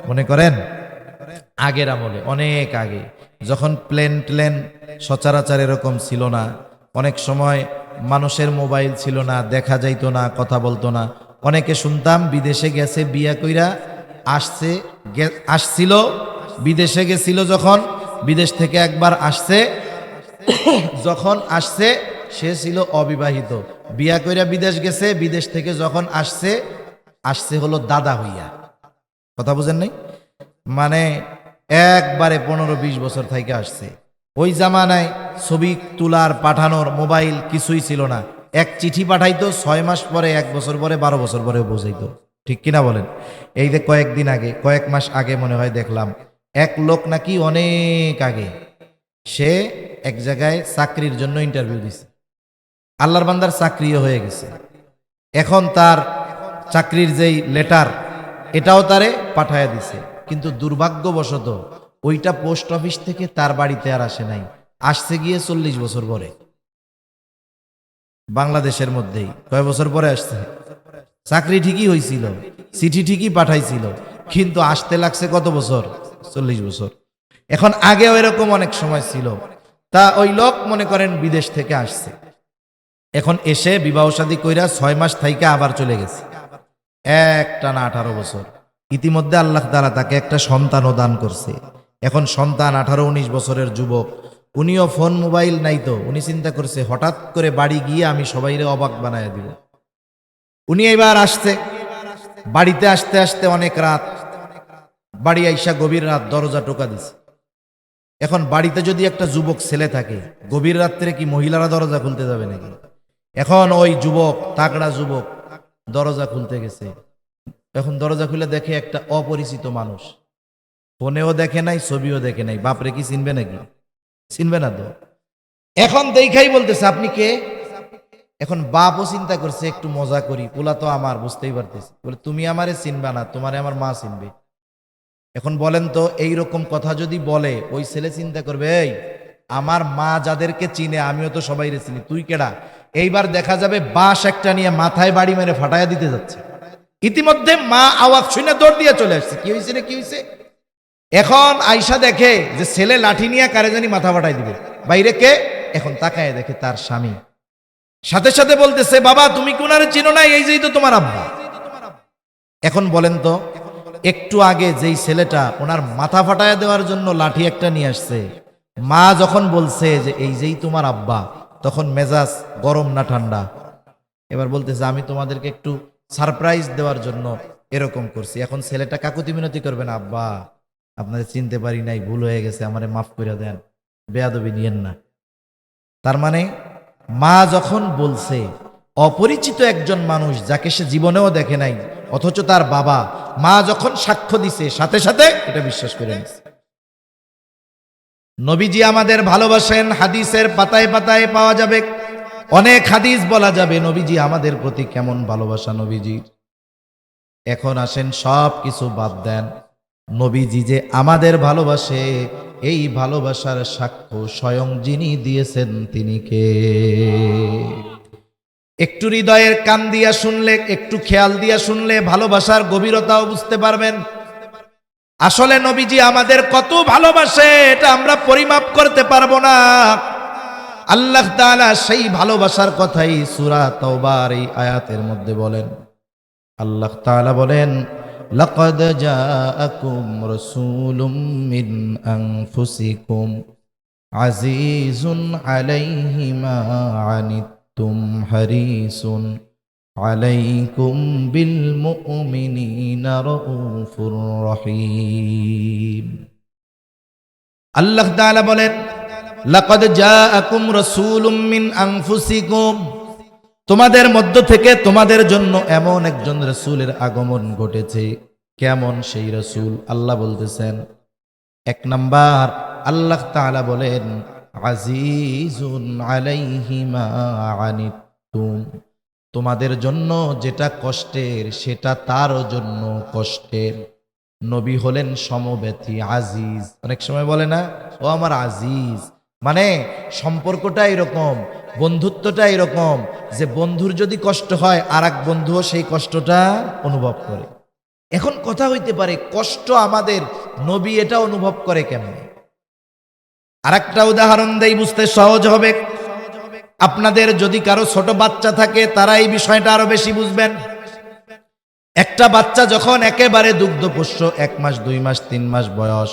মনে করেন আগের আমলে, অনেক আগে, যখন প্লেন সচরাচর এরকম ছিল না, অনেক সময় মানুষের মোবাইল ছিল না, দেখা যাইতো না, কথা বলতো না। অনেকে শুনতাম বিদেশে গেছে, বিয়া কইরা আসছিল, বিদেশে গেছিল, যখন বিদেশ থেকে একবার আসছে, যখন আসছে সে ছিল অবিবাহিত, বিয়া কইরা বিদেশ গেছে, বিদেশ থেকে যখন আসছে হলো দাদা হইয়া। কথা বুঝেন নাই? মানে একবারে 15-20 বছর থেকে আসছে। ওই জামানায় ছবি তোলার পাঠানোর মোবাইল কিছুই ছিল না। এক চিঠি পাঠাইতো, 6 মাস পরে, 1 বছর পরে, 12 বছর পরে পৌঁছাইতো। ঠিক কিনা বলেন? এই যে কয়েকদিন আগে, কয়েক মাস আগে মনে হয় দেখলাম, এক লোক নাকি অনেক আগে সে এক জায়গায় চাকরির জন্য ইন্টারভিউ দিছে, আল্লাহর বান্দার চাকরিও হয়ে গেছে। এখন তার চাকরির যেই লেটার এটাও তারে পাঠায়া দিছে, কিন্তু দুর্ভাগ্যবশত ওইটা পোস্ট অফিস থেকে তার বাড়িতে আর আসে নাই, আসছে গিয়ে 40 বছর পরে, বাংলাদেশের মধ্যেই। কয় বছর পরে আসছে? চাকরি ঠিকই হয়েছিল, চিঠি ঠিকই পাঠাইছিল, কিন্তু আসতে লাগছে কত বছর? 40 বছর। এখন আগেও এরকম অনেক সময় ছিল। তা ওই লোক মনে করেন বিদেশ থেকে আসছে, এখন এসে বিবাহ শাদী কইরা 6 মাস থাইকা আবার চলে গেছে, একটানা 18 বছর। ইতিমধ্যে আল্লাহ তাআলা তাকে একটা সন্তানও দান করছে। এখন সন্তান 18-19 বছরের যুবক, উনিও ফোন মোবাইল নাই, তো উনি চিন্তা করছে হঠাৎ করে বাড়ি গিয়ে আমি সবাইরে অবাক বানায় দিব। উনি এবার আসছে, বাড়িতে আসতে আসতে অনেক রাত, বাড়ি আইসা গভীর রাত দরজা টোকা দিছে। এখন বাড়িতে যদি একটা যুবক ছেলে থাকে, গভীর রাত্রে কি মহিলারা দরজা খুলতে যাবে নাকি? এখন ওই যুবক, তাগড়া যুবক, দরজা খুলতে গেছে। এখন দরজা খুলে দেখে একটা অপরিচিত মানুষ, ফোনেও দেখে নাই, ছবিও দেখে নাই। বাপরে কি চিনবে নাকি? চিনবে না তো। এখন দেখাই বলতেছে, আপনি কে? এখন বাপও চিন্তা করছে একটু মজা করি, পোলা তো আমার, বুঝতেই পারতেছি। বলে, তুমি আমারে চিনবা না, তোমারে আমার মা চিনবে। এখন বলেন তো, এইরকম কথা যদি বলে, ওই ছেলে চিন্তা করবে, এই আমার মা যাদেরকে চিনে আমিও তো সবাই চিনি, তুই কেডা? এইবার দেখা যাবে বাঁশ একটা নিয়ে মাথায় বাড়ি মেরে ফাটাইয়া দিতে যাচ্ছে। ইতিমধ্যে মা আওয়াজ শুনে দৌড় দিয়ে চলে আসছে, কি হয়েছে রে, কি হয়েছে? এখন আয়শা দেখে যে ছেলে লাঠি নিয়ে কারে জানি মাথা ফাটাই দিবে, বাইরে কে? এখন তাকায় দেখে তার স্বামী। সাথে সাথে বলতেছে, বাবা তুমি কোনারে চিনো না, এই যেই তো তোমার আব্বা। এখন বলেন তো, একটু আগে যেই ছেলেটা ওনার মাথা ফাটায় দেওয়ার জন্য লাঠি একটা নিয়ে আসছে, মা যখন বলছে যে এই যেই তোমার আব্বা, তখন মেজাজ গরম না ঠান্ডা? এবার বলতেছে, আমি তোমাদেরকে একটু সারপ্রাইজ দেওয়ার জন্য এরকম করছি। এখন ছেলেটা কাকুতি মিনতি করবে না, আব্বা আপনাদের চিনতে পারি নাই, ভুল হয়ে গেছে, আমারে মাফ করে দেন, বেয়াদবি নিয়েন না। তার মানে মা যখন বলছে, অপরিচিত একজন মানুষ যাকে সে জীবনেও দেখে নাই, অথচ তার বাবা, মা যখন সাক্ষ্য দিছে সাথে সাথে এটা বিশ্বাস করে নিছে। নবীজি আমাদের ভালোবাসেন, হাদিসের পাতায় পাতায় পাওয়া যাবে, অনেক হাদিস বলা যাবে নবীজি আমাদের প্রতি কেমন ভালোবাসা নবীজির। এখন আসেন সব কিছু বাদ দেন, নবীজি যে আমাদের ভালোবাসে, এই ভালোবাসার সাক্ষ্য স্বয়ং যিনি দিয়েছেন তিনি কে? একটু হৃদয়ের কান দিয়া শুনলে, একটু খেয়াল দিয়া শুনলে ভালোবাসার গভীরতাও বুঝতে পারবেন। আসলে নবীজি আমাদের কত ভালোবাসে এটা আমরা পরিমাপ করতে পারবো না। আল্লাহ তাআলা সেই ভালোবাসার কথাই সূরা তাওবার এই আয়াতের মধ্যে বলেন। আল্লাহ তাআলা বলেন, লাকাদ জাআকুম রাসূলুম মিন আনফুসিকুম আজিজুন আলাইহি মা আনিতুম হারিসুন আলাইকুম বিল মুমিনিনা রাউফুর রহিম। আল্লাহ তাআলা বলেন, লাকাদ জাআকুম রাসূলুম মিন আনফুসিকুম, তোমাদের মধ্য থেকে তোমাদের জন্য এমন একজন রাসূলের আগমন ঘটেছে। কেমন সেই রাসূল? আল্লাহ বলতেছেন, এক নাম্বার আল্লাহ তাআলা বলেন, আজিজুন আলাইহি মা আনিতুম, তোমাদের জন্য যেটা কষ্টের সেটা তার জন্য কষ্টের। নবী হলেন সমব্যথী, আজিজ। অনেক সময় বলে না, ও আমার আজিজ, মানে সম্পর্কটা এরকম, বন্ধুত্বটা এরকম যে বন্ধুর যদি কষ্ট হয় আর এক বন্ধুও সেই কষ্টটা অনুভব করে। এখন কথা হইতে পারে, কষ্ট আমাদের নবী এটা অনুভব করে কেমনে? আর একটা উদাহরণ দেই, বুঝতে সহজ হবে। আপনাদের যদি কারো ছোট বাচ্চা থাকে তারা এই বিষয়টা আরো বেশি বুঝবেন। একটা বাচ্চা যখন একেবারে দুগ্ধপোষ্য, 1 মাস 2 মাস 3 মাস বয়স,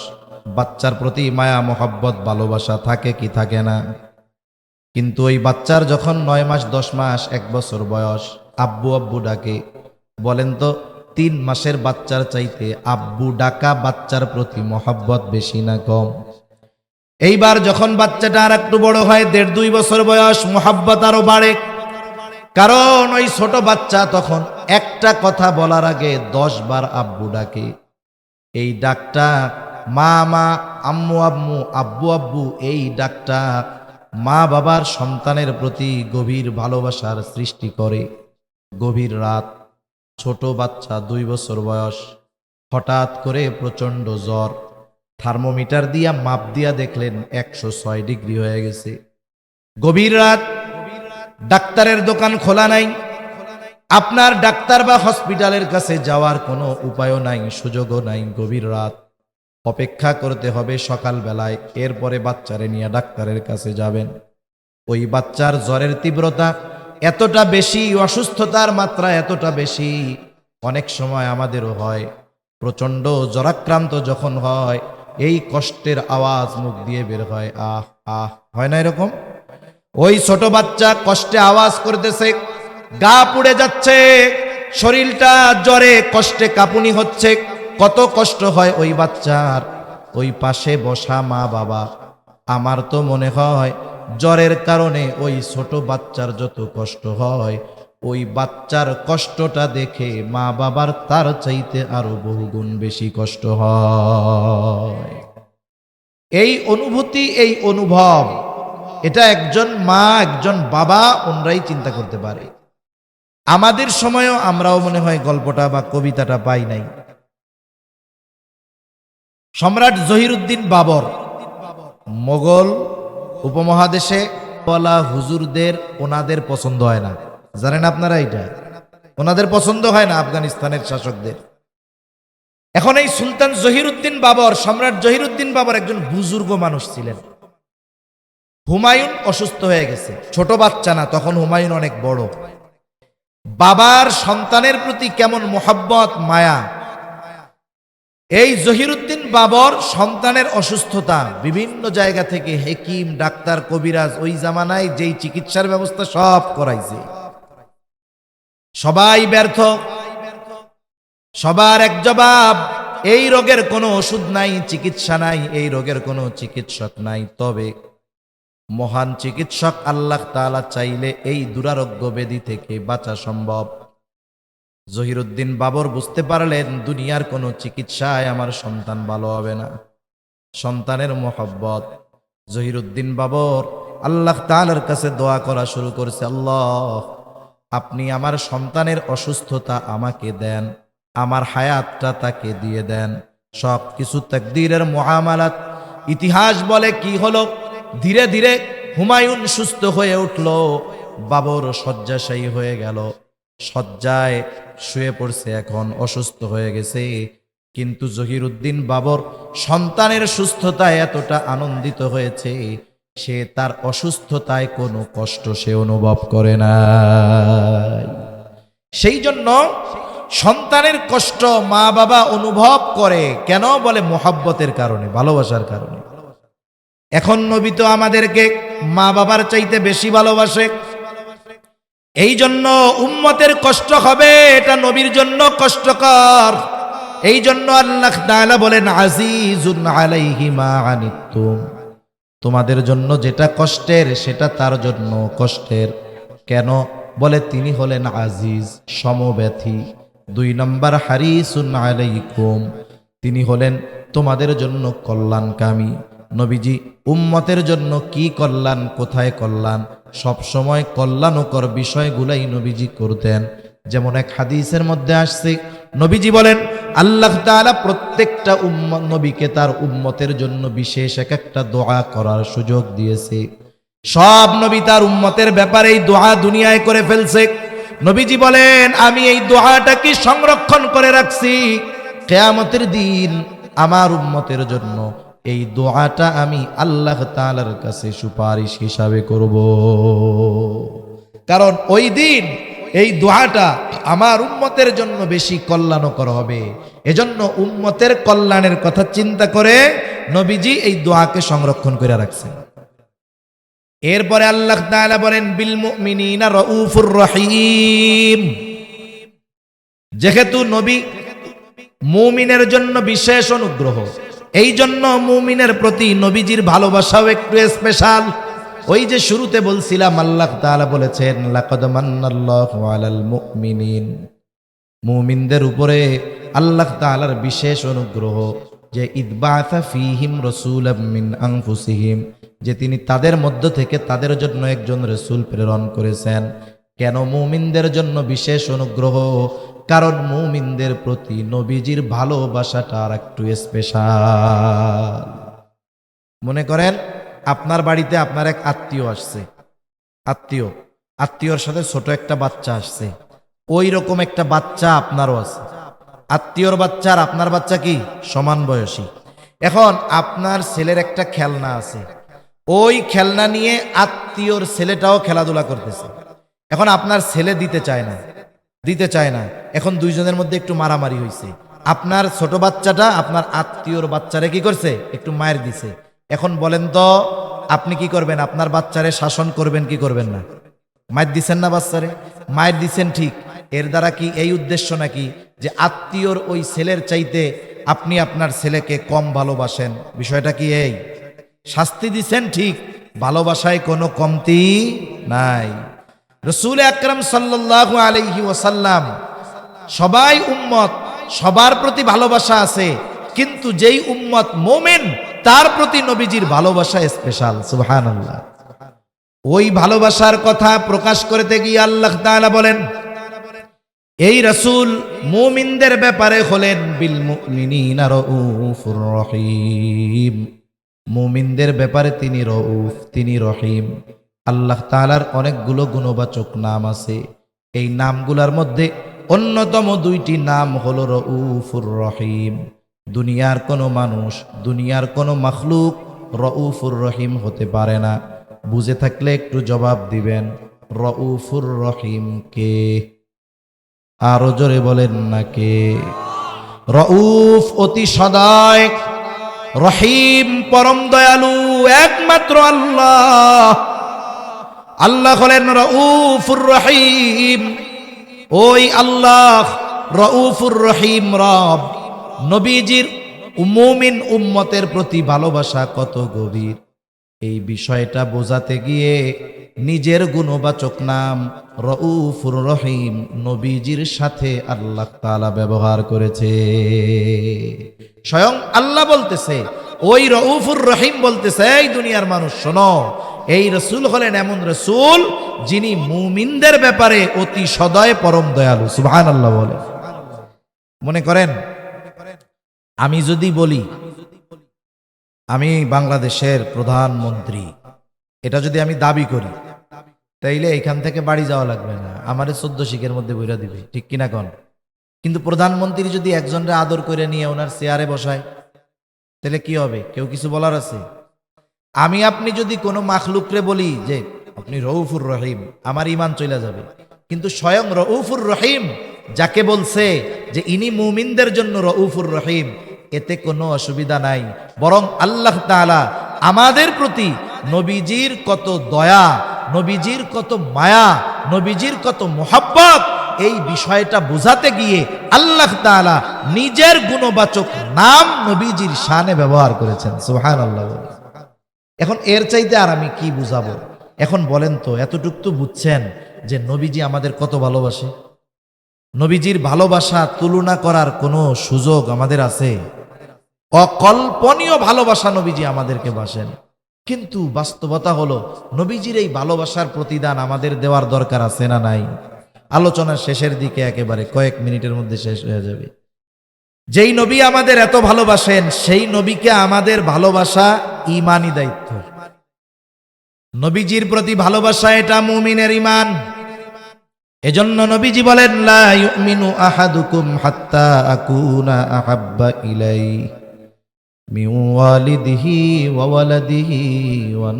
বাচ্চার প্রতি মায়া মোহাব্বত ভালোবাসা থাকে কি থাকে না? কিন্তু ওই বাচ্চার যখন 9 মাস 10 মাস 1 বছর বয়স, আব্বু আব্বু ডাকে। বলেন তো 3 মাসের বাচ্চার চাইতে আব্বু ডাকা বাচ্চার প্রতি মোহাব্বত বেশি না কম? এইবার যখন বাচ্চাটা আর একটু বড় হয়, 1.5-2 বছর বয়স, মোহাব্বত আরো বাড়ে। কারণ ওই ছোট বাচ্চা তখন একটা কথা বলার আগে 10 বার আব্বু ডাকে। এই ডাকটা মা মা, আম্মু আম্মু, আব্বু আব্বু, এই ডাকটা মা বাবার সন্তানের প্রতি গভীর ভালোবাসার সৃষ্টি করে। গভীর রাত, ছোট বাচ্চা 2 বছর বয়স, হঠাৎ করে প্রচন্ড জ্বর, থার্মোমিটার দিয়া মাপ দিয়া দেখলেন 106 ডিগ্রি হয়ে গেছে। গভীর রাত, ডাক্তারের দোকান খোলা নাই, আপনার ডাক্তার বা হসপিটালের কাছে যাওয়ার কোনো উপায়ও নাই, সুযোগও নাই। গভীর রাত, অপেক্ষা করতে হবে সকাল বেলায়, এরপরে বাচ্চারে নিয়ে ডাক্তারের কাছে যাবেন। ওই বাচ্চার জ্বরের তীব্রতা এতটা বেশি, অসুস্থতার মাত্রা এতটা বেশি, অনেক সময় আমাদেরও হয়। প্রচন্ড জ্বরাক্রান্ত যখন হয়, এই কষ্টের আওয়াজ মুখ দিয়ে বের হয়, আহ আহ, হয় না এরকম? ওই ছোট বাচ্চা কষ্টে আওয়াজ করতেছে, গা পুড়ে যাচ্ছে, শরীরটা জ্বরে কষ্টে কাঁপুনি হচ্ছে। কত কষ্ট হয় ওই বাচ্চার। ওই পাশে বসা মা বাবা, আমার তো মনে হয় জ্বরের কারণে ওই ছোট বাচ্চার যত কষ্ট হয়, ওই বাচ্চার কষ্টটা দেখে মা বাবার তার চাইতে আরো বহুগুণ বেশি কষ্ট হয়। এই অনুভূতি, এই অনুভব, এটা একজন মা একজন বাবা ওনরাই চিন্তা করতে পারে। আমাদের সময়ও আমরাও মনে হয় গল্পটা বা কবিতাটা পাই নাই। সম্রাট জহিরুদ্দিন বাবর, মোগল উপমহাদেশে ওয়ালা হুজুরদের ওনাদের পছন্দ হয় না, জানেন আপনারা এটা? ওনাদের পছন্দ হয় না আফগানিস্তানের শাসকদের। এখন এই সুলতান জহিরুদ্দিন বাবর, সম্রাট জহিরুদ্দিন বাবর একজন বুজুর্গ মানুষ ছিলেন। হুমায়ুন অসুস্থ হয়ে গেছে, ছোট বাচ্চা না, তখন হুমায়ুন অনেক বড়। বাবার সন্তানের প্রতি কেমন মোহাব্বত মায়া। এই জহিরুদ্দিন বাবর সন্তানের অসুস্থতা, বিভিন্ন জায়গা থেকে হেকিম ডাক্তার কবিরাজ, ওই জামানায় যেই চিকিৎসার ব্যবস্থা সব করাইছে, সবাই ব্যর্থ। সবার এক জবাব, এই রোগের কোনো ওষুধ নাই, চিকিৎসা নাই, এই রোগের কোনো চিকিৎসক নাই। তবে মহান চিকিৎসক আল্লাহ তাআলা চাইলে এই দুরারোগ্য ব্যাধি থেকে বাঁচা সম্ভব। জহিরুদ্দিন বাবর বুঝতে পারলেন দুনিয়ার কোনো চিকিৎসায় আমার সন্তান ভালো হবে না। সন্তানের মোহব্বত, জহিরুদ্দিন বাবর আল্লাহ তাআলার কাছে দোয়া করা শুরু করেছে, আল্লাহ আপনি আমার সন্তানের অসুস্থতা আমাকে দেন, আমার হায়াতটা তাকে দিয়ে দেন। সব কিছু তাকদীরের মুআমালাত। ইতিহাস বলে কি হলো, ধীরে ধীরে হুমায়ুন সুস্থ হয়ে উঠল, বাবর শয্যাশায়ী হয়ে গেল, শয্যায় শুয়ে পড়ছে, এখন অসুস্থ হয়ে গেছে। কিন্তু জহিরুদ্দিন বাবর সন্তানের সুস্থতায় এতটা আনন্দিত হয়েছে, সে তার অসুস্থতায় কোনো কষ্ট সে অনুভব করে না। সেই জন্য সন্তানের কষ্ট মা বাবা অনুভব করে কেন? বলে মোহাব্বতের কারণে, ভালোবাসার কারণে। এখন নবী তো আমাদেরকে মা বাবার চাইতে বেশি ভালোবাসে, এই জন্য উম্মতের কষ্ট হবে, এটা নবীর জন্য কষ্টকর। এই জন্য আল্লাহ তাআলা বলেন, আজিজুন আলাইহি মা আনিতুম, তোমাদের জন্য যেটা কষ্টের সেটা তার জন্য কষ্টের। কেন? বলে তিনি হলেন আজিজ, সমব্যথী। 2 নম্বর হারিসুন আলাইকুম, তিনি হলেন তোমাদের জন্য কল্যাণকামী। নবীজি উম্মতের জন্য কি কল্যাণ, কোথায় কল্যাণ, সব সময় কল্যাণকর বিষয়গুলাই নবীজি করতেন। যেমন এক হাদিসের মধ্যে আসছে, নবীজি বলেন আল্লাহ তাআলা প্রত্যেকটা নবীকে তার উম্মতের জন্য বিশেষ এক একটা দোয়া করার সুযোগ দিয়েছে। সব নবী তার উম্মতের ব্যাপারে এই দোয়া দুনিয়ায় করে ফেলছে। নবীজি বলেন আমি এই দোয়াটা কি সংরক্ষণ করে রাখছি, কিয়ামতের দিন আমার উম্মতের জন্য এই দোয়াটা আমি আল্লাহ তাআলার কাছে সুপারিশ হিসাবে করব। কারণ ওই দিন এই দোয়াটা আমার উম্মতের জন্য বেশি কল্যাণকর হবে। এজন্য উম্মতের কল্যাণের কথা চিন্তা করে নবীজি এই দোয়াকে সংরক্ষণ করে রাখছেন। এরপরে আল্লাহ তাআলা বলেন বিল মুমিনিনা রাউফুর রহিম, যেহেতু নবী মুমিনের জন্য বিশেষ অনুগ্রহ, এই জন্য মুমিনের প্রতি নবীজির ভালোবাসাও একটু স্পেশাল। ওই যে শুরুতে বলছিলাম আল্লাহ তাআলা বলেছেন লাকাদ মান্নাল্লাহু আলাল মুমিনিন, মুমিনদের উপরে আল্লাহ তাআলার বিশেষ অনুগ্রহ যে ইদবাআসা ফীহিম রাসূলাম মিন আনফুসিহিম, যে তিনি তাদের মধ্য থেকে তাদের জন্য একজন রাসূল প্রেরণ করেছেন। কেন মুমিনদের জন্য বিশেষ অনুগ্রহ? কারণ মুমিনদের প্রতি নবীজির ভালোবাসাটা আর একটু স্পেশাল। মনে করেন আপনার বাড়িতে আপনার এক আত্মীয় আসছে, আত্মীয়র সাথে ছোট একটা বাচ্চা আসছে, ওই রকম একটা বাচ্চা আপনারও আছে। আত্মীয়র বাচ্চা আর আপনার বাচ্চা কি সমান বয়সী। এখন আপনার ছেলের একটা খেলনা আছে, ওই খেলনা নিয়ে আত্মীয়র ছেলেটাও খেলাধুলা করতেছে। এখন আপনার ছেলে দিতে চায় না, এখন দুইজনের মধ্যে একটু মারামারি হয়েছে। আপনার ছোট বাচ্চাটা আপনার আত্মীয়র বাচ্চারে কি করছে, একটু মায়ের দিছে। এখন বলেন তো আপনি কি করবেন? আপনার বাচ্চারে শাসন করবেন কি করবেন না? মায়ের দিছেন না বাচ্চারে? মায়ের দিছেন ঠিক, এর দ্বারা কি এই উদ্দেশ্য নাকি যে আত্মীয়র ওই ছেলের চাইতে আপনি আপনার ছেলেকে কম ভালোবাসেন? বিষয়টা কি এই? শাস্তি দিছেন ঠিক, ভালোবাসায় কোনো কমতি নাই। রাসূল আকরাম সাল্লাল্লাহু আলাইহি ওয়াসাল্লাম, সবাই উম্মত, সবার প্রতি ভালোবাসা আছে, কিন্তু যেই উম্মত মুমিন তার প্রতি নবীজির ভালোবাসা স্পেশাল। সুবহানাল্লাহ। ওই ভালোবাসার কথা প্রকাশ করতে গিয়ে আল্লাহ তাআলা বলেন এই রাসূল মুমিনদের ব্যাপারে হলেন বিল মুমিনিনা রাউফুর রহিম, মুমিনদের ব্যাপারে তিনি রউফ, তিনি রহিম। আল্লাহ তাআলার অনেকগুলো গুণবাচক নাম আছে, এই নামগুলোর মধ্যে অন্যতম 2টি নাম হলো রউফুর রহিম। দুনিয়ার কোনো মানুষ, দুনিয়ার কোনো মাখলুক রউফুর রহিম হতে পারে না। বুঝে থাকলে একটু জবাব দিবেন, রউফুর রহিম কে? আরো জোরে বলেন না কে? রউফ অতি সদয়, রহিম পরম দয়ালু একমাত্র আল্লাহ। আল্লাহ হলেন রউফুর রহিম। ওই আল্লাহ রউফুর রহিম রব। নবীজির মুমিন উম্মতের প্রতি ভালোবাসা কত গভীর, এই বিষয়টা বোঝাতে গিয়ে নিজের গুণবাচক নাম রউফুর রহিম নবীজির সাথে আল্লাহ তাআলা ব্যবহার করেছে। স্বয়ং আল্লাহ বলতেছে, ওই রউফুর রহিম বলতেছে, এই দুনিয়ার মানুষ শোনো, এই রসুল হলেন এমন রসুল যিনি মুমিনদের ব্যাপারে অতি সদয় পরম দয়ালু। সুবহানাল্লাহ বলে। মনে করেন আমি যদি বলি আমি বাংলাদেশের প্রধানমন্ত্রী, এটা যদি আমি দাবি করি, তাইলে এখান থেকে বাড়ি যাওয়া লাগবে না, আমারে 14 শিখের মধ্যে বইরা দিবে, ঠিক কিনা কোন? কিন্তু প্রধানমন্ত্রী যদি একজনরে আদর করে নিয়ে ওনার চেয়ারে বসায়, তাহলে কি হবে? কেউ কিছু বলার আছে? আমি আপনি যদি কোনো মাখলুকরে বলি যে আপনি রউফুর রহিম, আমার ঈমান চলে যাবে। কিন্তু স্বয়ং রউফুর রহিম যাকে বলছে যে ইনি মুমিনদের জন্য রউফুর রহিম, এতে কোনো অসুবিধা নাই। বরং আল্লাহ তাআলা আমাদের প্রতি নবীজির কত দয়া, নবীজির কত মায়া, নবীজির কত মোহাব্বত, এই বিষয়টা বোঝাতে গিয়ে আল্লাহ তাআলা নিজের গুণবাচক নাম নবীজির শানে ব্যবহার করেছেন। সুবহানাল্লাহ। এখন এর চাইতে আর আমি কি বুঝাবো? এখন বলেন তো, এতটুকু তো বুঝছেন যে নবীজি আমাদের কত ভালোবাসে। নবীজির ভালোবাসা তুলনা করার কোনো সুযোগ আমাদের আছে? অকল্পনীয় ভালোবাসা নবীজি আমাদেরকে বাসেন। কিন্তু বাস্তবতা হলো নবীজির এই ভালোবাসার প্রতিদান আমাদের দেওয়ার দরকার আছে না নাই? আলোচনার শেষের দিকে, একেবারে কয়েক মিনিটের মধ্যে শেষ হয়ে যাবে। যেই নবী আমাদের এত ভালোবাসেন, সেই নবীকে আমাদের ভালোবাসা ঈমানি দায়িত্ব। নবীজির প্রতি ভালোবাসা এটা মুমিনের ঈমান। এজন্য নবীজি বলেন, লা ইউমিনু আহাদুকুম হাত্তা আকুনা আহাব্বা ইলাইহি মিন ওয়ালিদিহি ওয়া ওয়ালাদিহি ওয়ান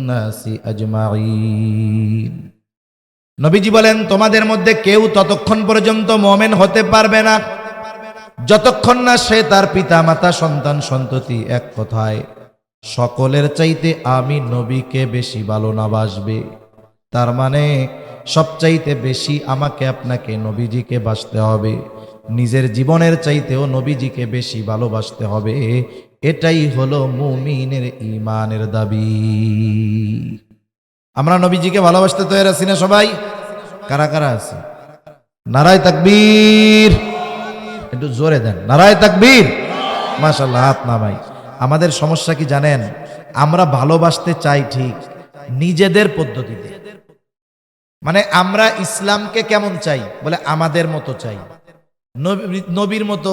নাসি আজমাইন। নবীজি বলেন, তোমাদের মধ্যে কেউ ততক্ষণ পর্যন্ত মুমিন হতে পারবে না যতক্ষণ না সে তার পিতা মাতা সন্তান সন্ততি এক কথায় সকলের চাইতে আমি নবীকে বেশি ভালো না বাসবে। তার মানে সবচাইতে বেশি আমাকে আপনাকে নবীজিকে বাসতে হবে, নিজের জীবনের চাইতেও নবীজিকে বেশি ভালোবাসতে হবে। এটাই হলো মুমিনের ঈমানের দাবি। আমরা নবীজিকে ভালোবাসতে তৈরি আছি না সবাই? কারা কারা আছে? নারায়ে তাকবীর, একটু জোরে দেন, নারায়ে তাকবীর। মাশাআল্লাহ, হাত নামাই। আমাদের সমস্যা কি জানেন? আমরা ভালোবাসতে চাই ঠিক নিজেদের পদ্ধতিতে। মানে আমরা ইসলামকে কেমন চাই? বলে আমাদের মতো চাই, নবীর মতো,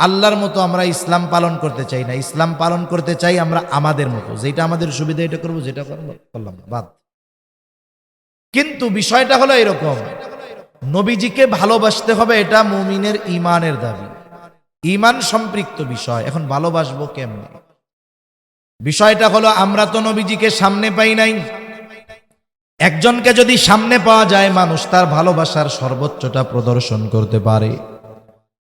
আল্লাহর মতো আমরা ইসলাম পালন করতে চাই না। ইসলাম পালন করতে চাই আমরা আমাদের মতো, যেটা আমাদের সুবিধা এটা করবো, যেটা করলাম না, বাদ। কিন্তু বিষয়টা হলো এরকম, নবীজিকে ভালোবাসতে হবে, এটা মুমিনের ঈমানের দাবি, ঈমান সম্পৃক্ত বিষয়। এখন ভালোবাসবো কেমনে? বিষয়টা হলো, আমরা তো নবীজিকে সামনে পাই নাই। একজনকে যদি সামনে পাওয়া যায়, মানুষ তার ভালোবাসার সর্বোচ্চটা প্রদর্শন করতে পারে।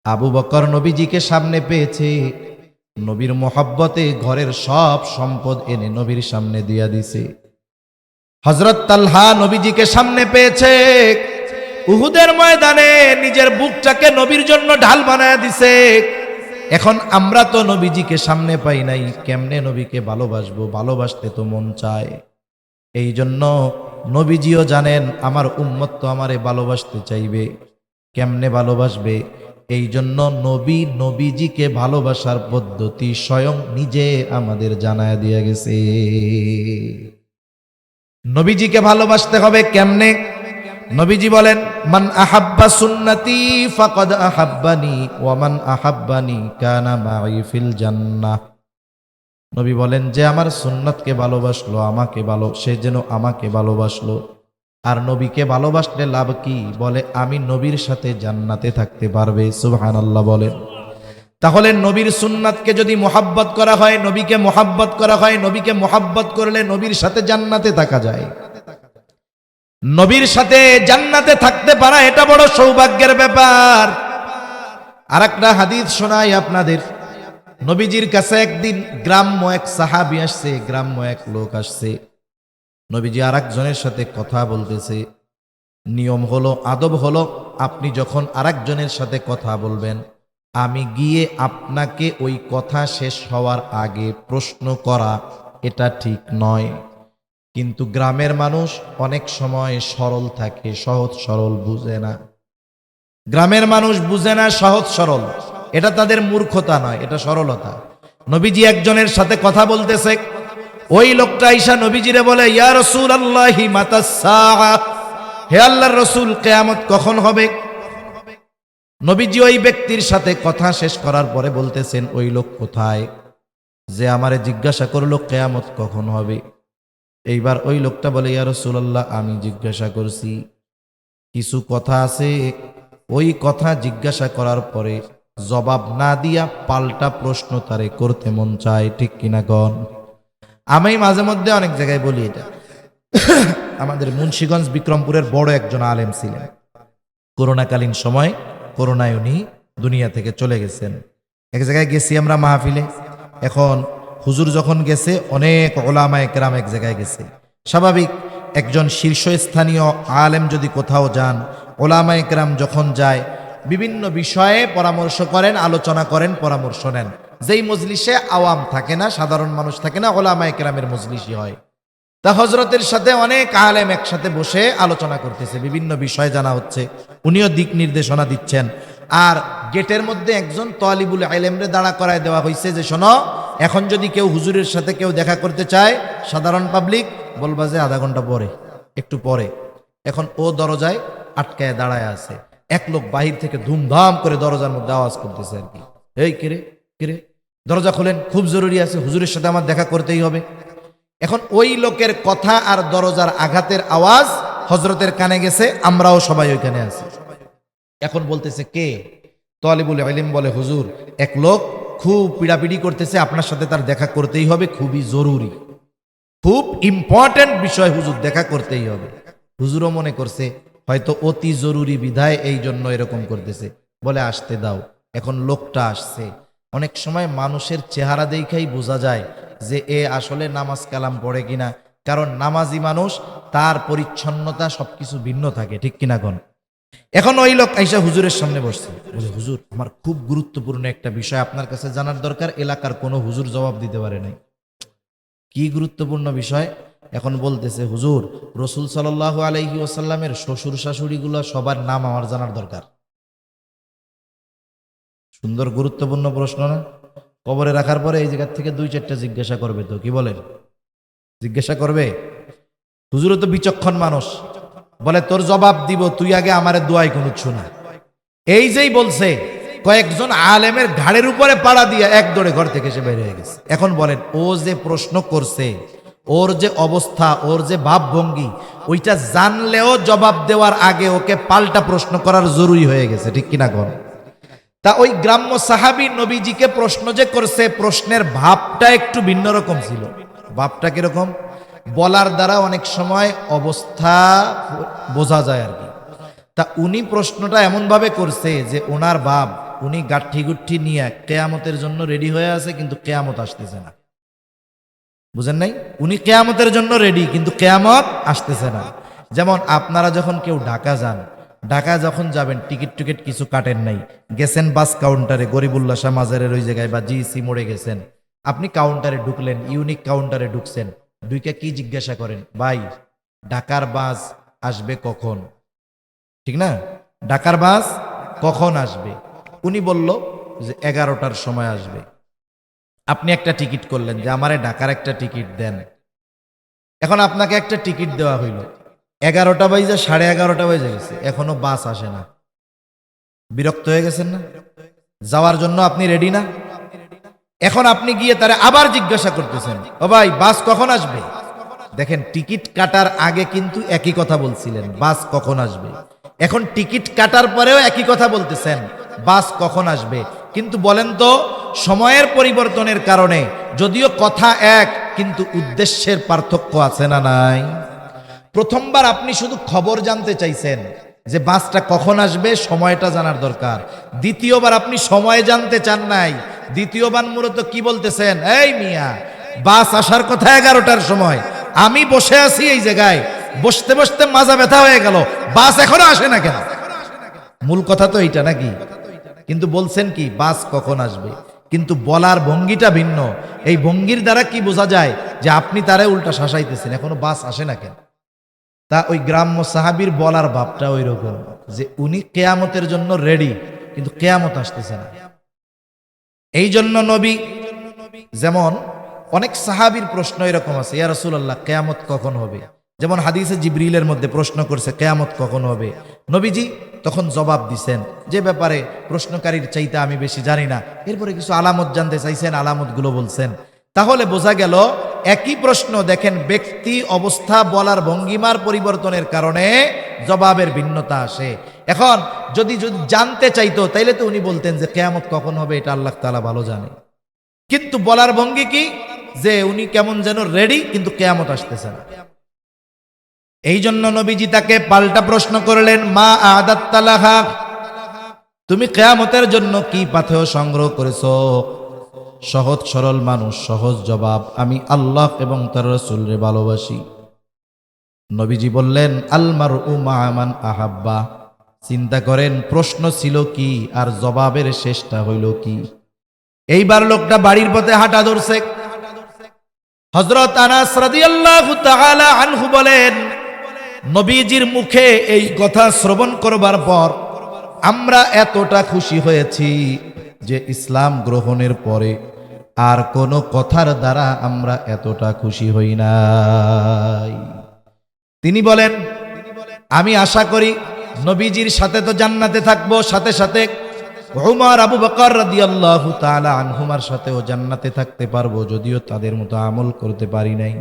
আবু বকর নবীজিকে সামনে পেয়েছে, নবীর মোহাব্বতে ঘরের সব সম্পদ এনে নবীর সামনে দিয়া দিছে। হযরত তালহা নবীজিকে সামনে পেয়েছে, উহুদের ময়দানে নিজের বুকটাকে নবীর জন্য ঢাল বানায় দিছে। এখন আমরা তো নবীজিকে সামনে পাই নাই, কেমনে নবীকে ভালোবাসবো? ভালোবাসতে তো মন চায়। এই জন্য নবীজিও জানেন আমার উম্মত তো আমারে ভালোবাসতে চাইবে, কেমনে ভালোবাসবে? এই জন্য নবীজিকে ভালোবাসার পদ্ধতি স্বয়ং নিজে আমাদের জানায় দিয়ে গেছে। নবীজিকে ভালোবাসতে হবে কেমনে? নবীজি বলেন, মান আহাব্বা সুন্নতি ফাকাদ আহাব্বানি ওয়া মান আহাব্বানি কানা মাই ফিল জান্নাহ। নবী বলেন, যে আমার সুন্নতকে ভালোবাসলো, সে যেন আমাকে ভালোবাসলো। আর নবীকে ভালোবাসলে লাভ কি? বলে আমি নবীর সাথে জান্নাতে থাকতে পারবে। সুবহানাল্লাহ বলেন। তাহলে নবীর সুন্নাতকে যদি মোহাব্বত করা হয়, নবীকে মোহাব্বত করা হয়, নবীকে মোহাব্বত করলে নবীর সাথে জান্নাতে থাকা যায়। নবীর সাথে জান্নাতে থাকতে পারা এটা বড় সৌভাগ্যের ব্যাপার। আরেকটা হাদিস শোনাই আপনাদের। নবীজির কাছে একদিন গ্রাম্য এক সাহাবী আসছে, গ্রাম্য এক লোক আসছে। নবীজি আরেকজনের সাথে কথা বলতেছে। নিয়ম হলো, আদব হলো, আপনি যখন আরেকজনের সাথে কথা বলবেন, আমি গিয়ে আপনাকে ওই কথা শেষ হওয়ার আগে প্রশ্ন করা, এটা ঠিক নয়। কিন্তু গ্রামের মানুষ অনেক সময় সরল থাকে, সহজ সরল বুঝে না। গ্রামের মানুষ বুঝে না সহজ সরল, এটা তাদের মূর্খতা নয়, এটা সরলতা। নবীজি একজনের সাথে কথা বলতেছে, ওই লোকটা ঈশা নবীজিরে বলে, ইয়া রাসূলুল্লাহি মাতাস সাআ, হে আল্লাহর রাসূল, কিয়ামত কখন হবে? নবীজি ওই ব্যক্তির সাথে কথা শেষ করার পরে বলতেছেন, ওই লোক কোথায় যে আমারে জিজ্ঞাসা করলো কিয়ামত কখন হবে? এইবার ওই লোকটা বলে, ইয়া রাসূলুল্লাহ, আমি জিজ্ঞাসা করছি। কিছু কথা আছে, ওই কথা জিজ্ঞাসা করার পরে জবাব না দিয়া পাল্টা প্রশ্ন তারে করতে মন চায়, ঠিক কিনা গণ? আমি মাঝে মধ্যে অনেক জায়গায় বলি এটা। আমাদের মুন্সিগঞ্জ বিক্রমপুরের বড় একজন আলেম ছিলেন, করোনাকালীন সময় করোনায় উনি দুনিয়া থেকে চলে গেছেন। এক জায়গায় গেছি আমরা মাহফিলে, এখন হুজুর যখন গেছে অনেক ওলামায়ে কেরাম এক জায়গায় গেছে। স্বাভাবিক, একজন শীর্ষস্থানীয় আলেম যদি কোথাও যান, ওলামায়ে কেরাম যখন যায় বিভিন্ন বিষয়ে পরামর্শ করেন, আলোচনা করেন, পরামর্শ নেন। যেই মজলিসে আওয়াম থাকে না, সাধারণ মানুষ থাকে না, ওলামায়ে কেরামের মজলিসই হয়। তা হজরতের সাথে অনেক আলেম একসাথে বসে আলোচনা করতেছে, বিভিন্ন বিষয় জানা হচ্ছে, উনিও দিক নির্দেশনা দিচ্ছেন। আর গেটের মধ্যে একজন তালিবুল ইলমরে দাঁড়া করায় দেওয়া হয়েছে যে, শোনো, এখন যদি কেউ হুজুরের সাথে কেউ দেখা করতে চায়, সাধারণ পাবলিক, বলবা যে আধা ঘন্টা পরে, একটু পরে। এখন ও দরজায় আটকায় দাঁড়ায় আছে, এক লোক বাহির থেকে ধুমধাম করে দরজার মধ্যে আওয়াজ করতেছে আর কি, এই কিরে কিরে, দরজা খোলেন, খুব জরুরি আছে, হুজুরের সাথে আমার দেখা করতেই হবে। এখন ওই লোকের কথা আর দরজার আঘাতের আওয়াজ হযরতের কানে গেছে, আমরাও সবাই ওইখানে আছি। এখন বলতেছে কে? তালিবুল ইলম বলে, হুজুর, এক লোক খুব পিড়াপিড়ি করতেছে, আপনার সাথে তার দেখা করতেই হবে, খুবই জরুরি, খুব ইম্পর্টেন্ট বিষয়, হুজুর দেখা করতেই হবে। হুজুরও মনে করছে হয়তো অতি জরুরি বিধায় এই জন্য এরকম করতেছে, বলে আসতে দাও। এখন লোকটা আসছে। অনেক সময় মানুষের চেহারা দেখাই বোঝা যায় যে এ আসলে নামাজ কালাম পড়ে কিনা, কারণ নামাজি মানুষ, তার পরিচ্ছন্নতা সবকিছু ভিন্ন থাকে, ঠিক কিনা গণ? এখন ওই লোক আইসা হুজুরের সামনে বসছে, বলে, হুজুর, আমার খুব গুরুত্বপূর্ণ একটা বিষয় আপনার কাছে জানার দরকার, এলাকার কোনো হুজুর জবাব দিতে পারে নাই। কি গুরুত্বপূর্ণ বিষয়? এখন বলতেছে, হুজুর, রাসূল সাল্লাল্লাহু আলাইহি ওয়াসাল্লামের শ্বশুর শাশুড়িগুলো সবার নাম আমার জানার দরকার। সুন্দর গুরুত্বপূর্ণ প্রশ্ন না? কবরে রাখার পরে এই জায়গা থেকে 2-4টা জিজ্ঞাসা করবে, তো কি বলেন? জিজ্ঞাসা করবে। হুজুরও তো বিচক্ষণ মানুষ, বলে, তোর জবাব দিব, তুই আগে আমারে দোয়াই কুনুত শোনা। এই যেই বলছে, কয়েকজন আলেমের ঘাড়ের উপরে পাড়া দিয়ে এক দৌড়ে ঘর থেকে সে বের হয়ে গেছে। এখন বলেন, ও যে প্রশ্ন করছে, ওর যে অবস্থা, ওর যে ভাবভঙ্গি, ওইটা জানলেও জবাব দেওয়ার আগে ওকে পাল্টা প্রশ্ন করার জরুরি হয়ে গেছে, ঠিক কিনা গণ? তা ওই গ্রাম্য সাহাবী নবীজিকে প্রশ্ন যে করছে, প্রশ্নের ভাবটা একটু ভিন্ন রকম ছিল। ভাবটা কিরকম? বলার দ্বারা অনেক সময় অবস্থা বোঝা যায় আর কি। তা উনি প্রশ্নটা এমন ভাবে করছে যে ওনার বাপ, উনি গাঠি গুঠি নিয়ে কেয়ামতের জন্য রেডি হয়ে আছে, কিন্তু কেয়ামত আসতেছে না। বুঝেন নাই? উনি কেয়ামতের জন্য রেডি, কিন্তু কেয়ামত আসতেছে না। যেমন আপনারা যখন কেউ ঢাকা যান, ঢাকা যখন যাবেন, টিকিট টিকিট কিছু কাটেন নাই, গেছেন বাস কাউন্টারে, গরিবুল্লাহ শাহ মাজারের ওই জায়গায় বা জিসি মোড়ে গেছেন, আপনি কাউন্টারে ঢুকলেন, ইউনিক কাউন্টারে ঢুকছেন, ঢুকে কি জিজ্ঞাসা করেন? ভাই, ঢাকার বাস আসবে কখন? ঠিক না? ঢাকার বাস কখন আসবে? উনি বলল যে 11টার সময় আসবে। আপনি একটা টিকিট করলেন যে আমারে ঢাকার একটা টিকিট দেন। এখন আপনাকে একটা টিকিট দেওয়া হইল, 11টা বাজে 11:30 বেজে গেছে, এখনো বাস আসে না। বিরক্ত হয়ে গেছেন না? যাওয়ার জন্য আপনি রেডি না? এখন আপনি গিয়ে তারা আবার জিজ্ঞাসা করতেছেন, ও ভাই, বাস কখন আসবে? দেখেন, টিকিট কাটার আগে কিন্তু একই কথা বলছিলেন, বাস কখন আসবে। এখন টিকিট কাটার পরেও একই কথা বলতেছেন, বাস কখন আসবে। কিন্তু বলেন তো, সময়ের পরিবর্তনের কারণে যদিও কথা এক, কিন্তু উদ্দেশ্যের পার্থক্য আছে না নাই? প্রথমবার আপনি শুধু খবর জানতে চাইছেন যে বাসটা কখন আসবে, সময়টা জানার দরকার। দ্বিতীয়বার আপনি সময় জানতে চান নাই, দ্বিতীয়বার মূলত কি বলতেছেন, এই মিয়া, বাস আসার কথা 11টার সময়, আমি বসে আছি এই জায়গায়, বসতে বসতে মাজা ব্যথা হয়ে গেল, বাস এখনো আসে না কেন? মূল কথা তো এইটা নাকি? কিন্তু বলছেন কি বাস কখন আসবে, কিন্তু বলার ভঙ্গিটা ভিন্ন। এই ভঙ্গির দ্বারা কি বোঝা যায় যে আপনি তারে উল্টা শাসাইতেছেন, এখনো বাস আসে না কেন? তা ওই গ্রাম্য সাহাবীর বলার ভাবটা ওই রকম যে উনি কেয়ামতের জন্য রেডি, কিন্তু কেয়ামত আসতেছে না। এই জন্য নবী, যেমন অনেক সাহাবীর প্রশ্ন এরকম আছে, ইয়া রাসূলুল্লাহ কেয়ামত কখন হবে? যেমন হাদিসে জিবরিলের মধ্যে প্রশ্ন করছে কেয়ামত কখন হবে, নবীজি তখন জবাব দিছেন যে ব্যাপারে প্রশ্নকারীর চাইতে আমি বেশি জানি না। এরপরে কিছু আলামত জানতে চাইছেন, আলামতগুলো বলছেন। তাহলে বোঝা গেল একই প্রশ্ন, দেখেন ব্যক্তি অবস্থা বলার ভঙ্গিমার পরিবর্তনের কারণে জবাবের ভিন্নতা আসে। এখন যদি জানতে চাইতো তাইলে তো উনি বলতেন যে কেয়ামত কখন হবে এটা আল্লাহ তাআলা ভালো জানে, কিন্তু বলার ভঙ্গি কি যে উনি কেমন যেন রেডি, কিন্তু কেয়ামত আসতেছে না। এই জন্য নবীজি তাকে পাল্টা প্রশ্ন করলেন, মা আদাত্তা লাহা, তুমি কিয়ামতের জন্য কি পাথেয় সংগ্রহ করেছো? সহজ সরল মানুষ, সহজ জবাব, আমি আল্লাহ এবং তার রাসূলকে ভালোবাসি। নবীজি বললেন, আল মারউ মা মান আহাব্বা। চিন্তা করেন প্রশ্ন ছিল কি আর জবাবের শেষটা হইল কি। এইবার লোকটা বাড়ির পথে হাঁটা ধরছে। হযরত আনাস রাদিয়াল্লাহু তাআলা আনহু বলেন, নবীজির মুখে এই কথা শ্রবণ করবার পর আমরা এতটা খুশি হয়েছি যে ইসলাম গ্রহণের পরে আর কোনো কথার দ্বারা আমরা এতটা খুশি হই নাই। তিনি বলেন, আমি আশা করি নবীজির সাথে তো জান্নাতে থাকবো, সাথে সাথে উমর আবু বকর রাদিয়াল্লাহু তাআলা আনহুমার সাথেও জান্নাতে থাকতে পারবো, যদিও তাদের মতো আমল করতে পারি নাই।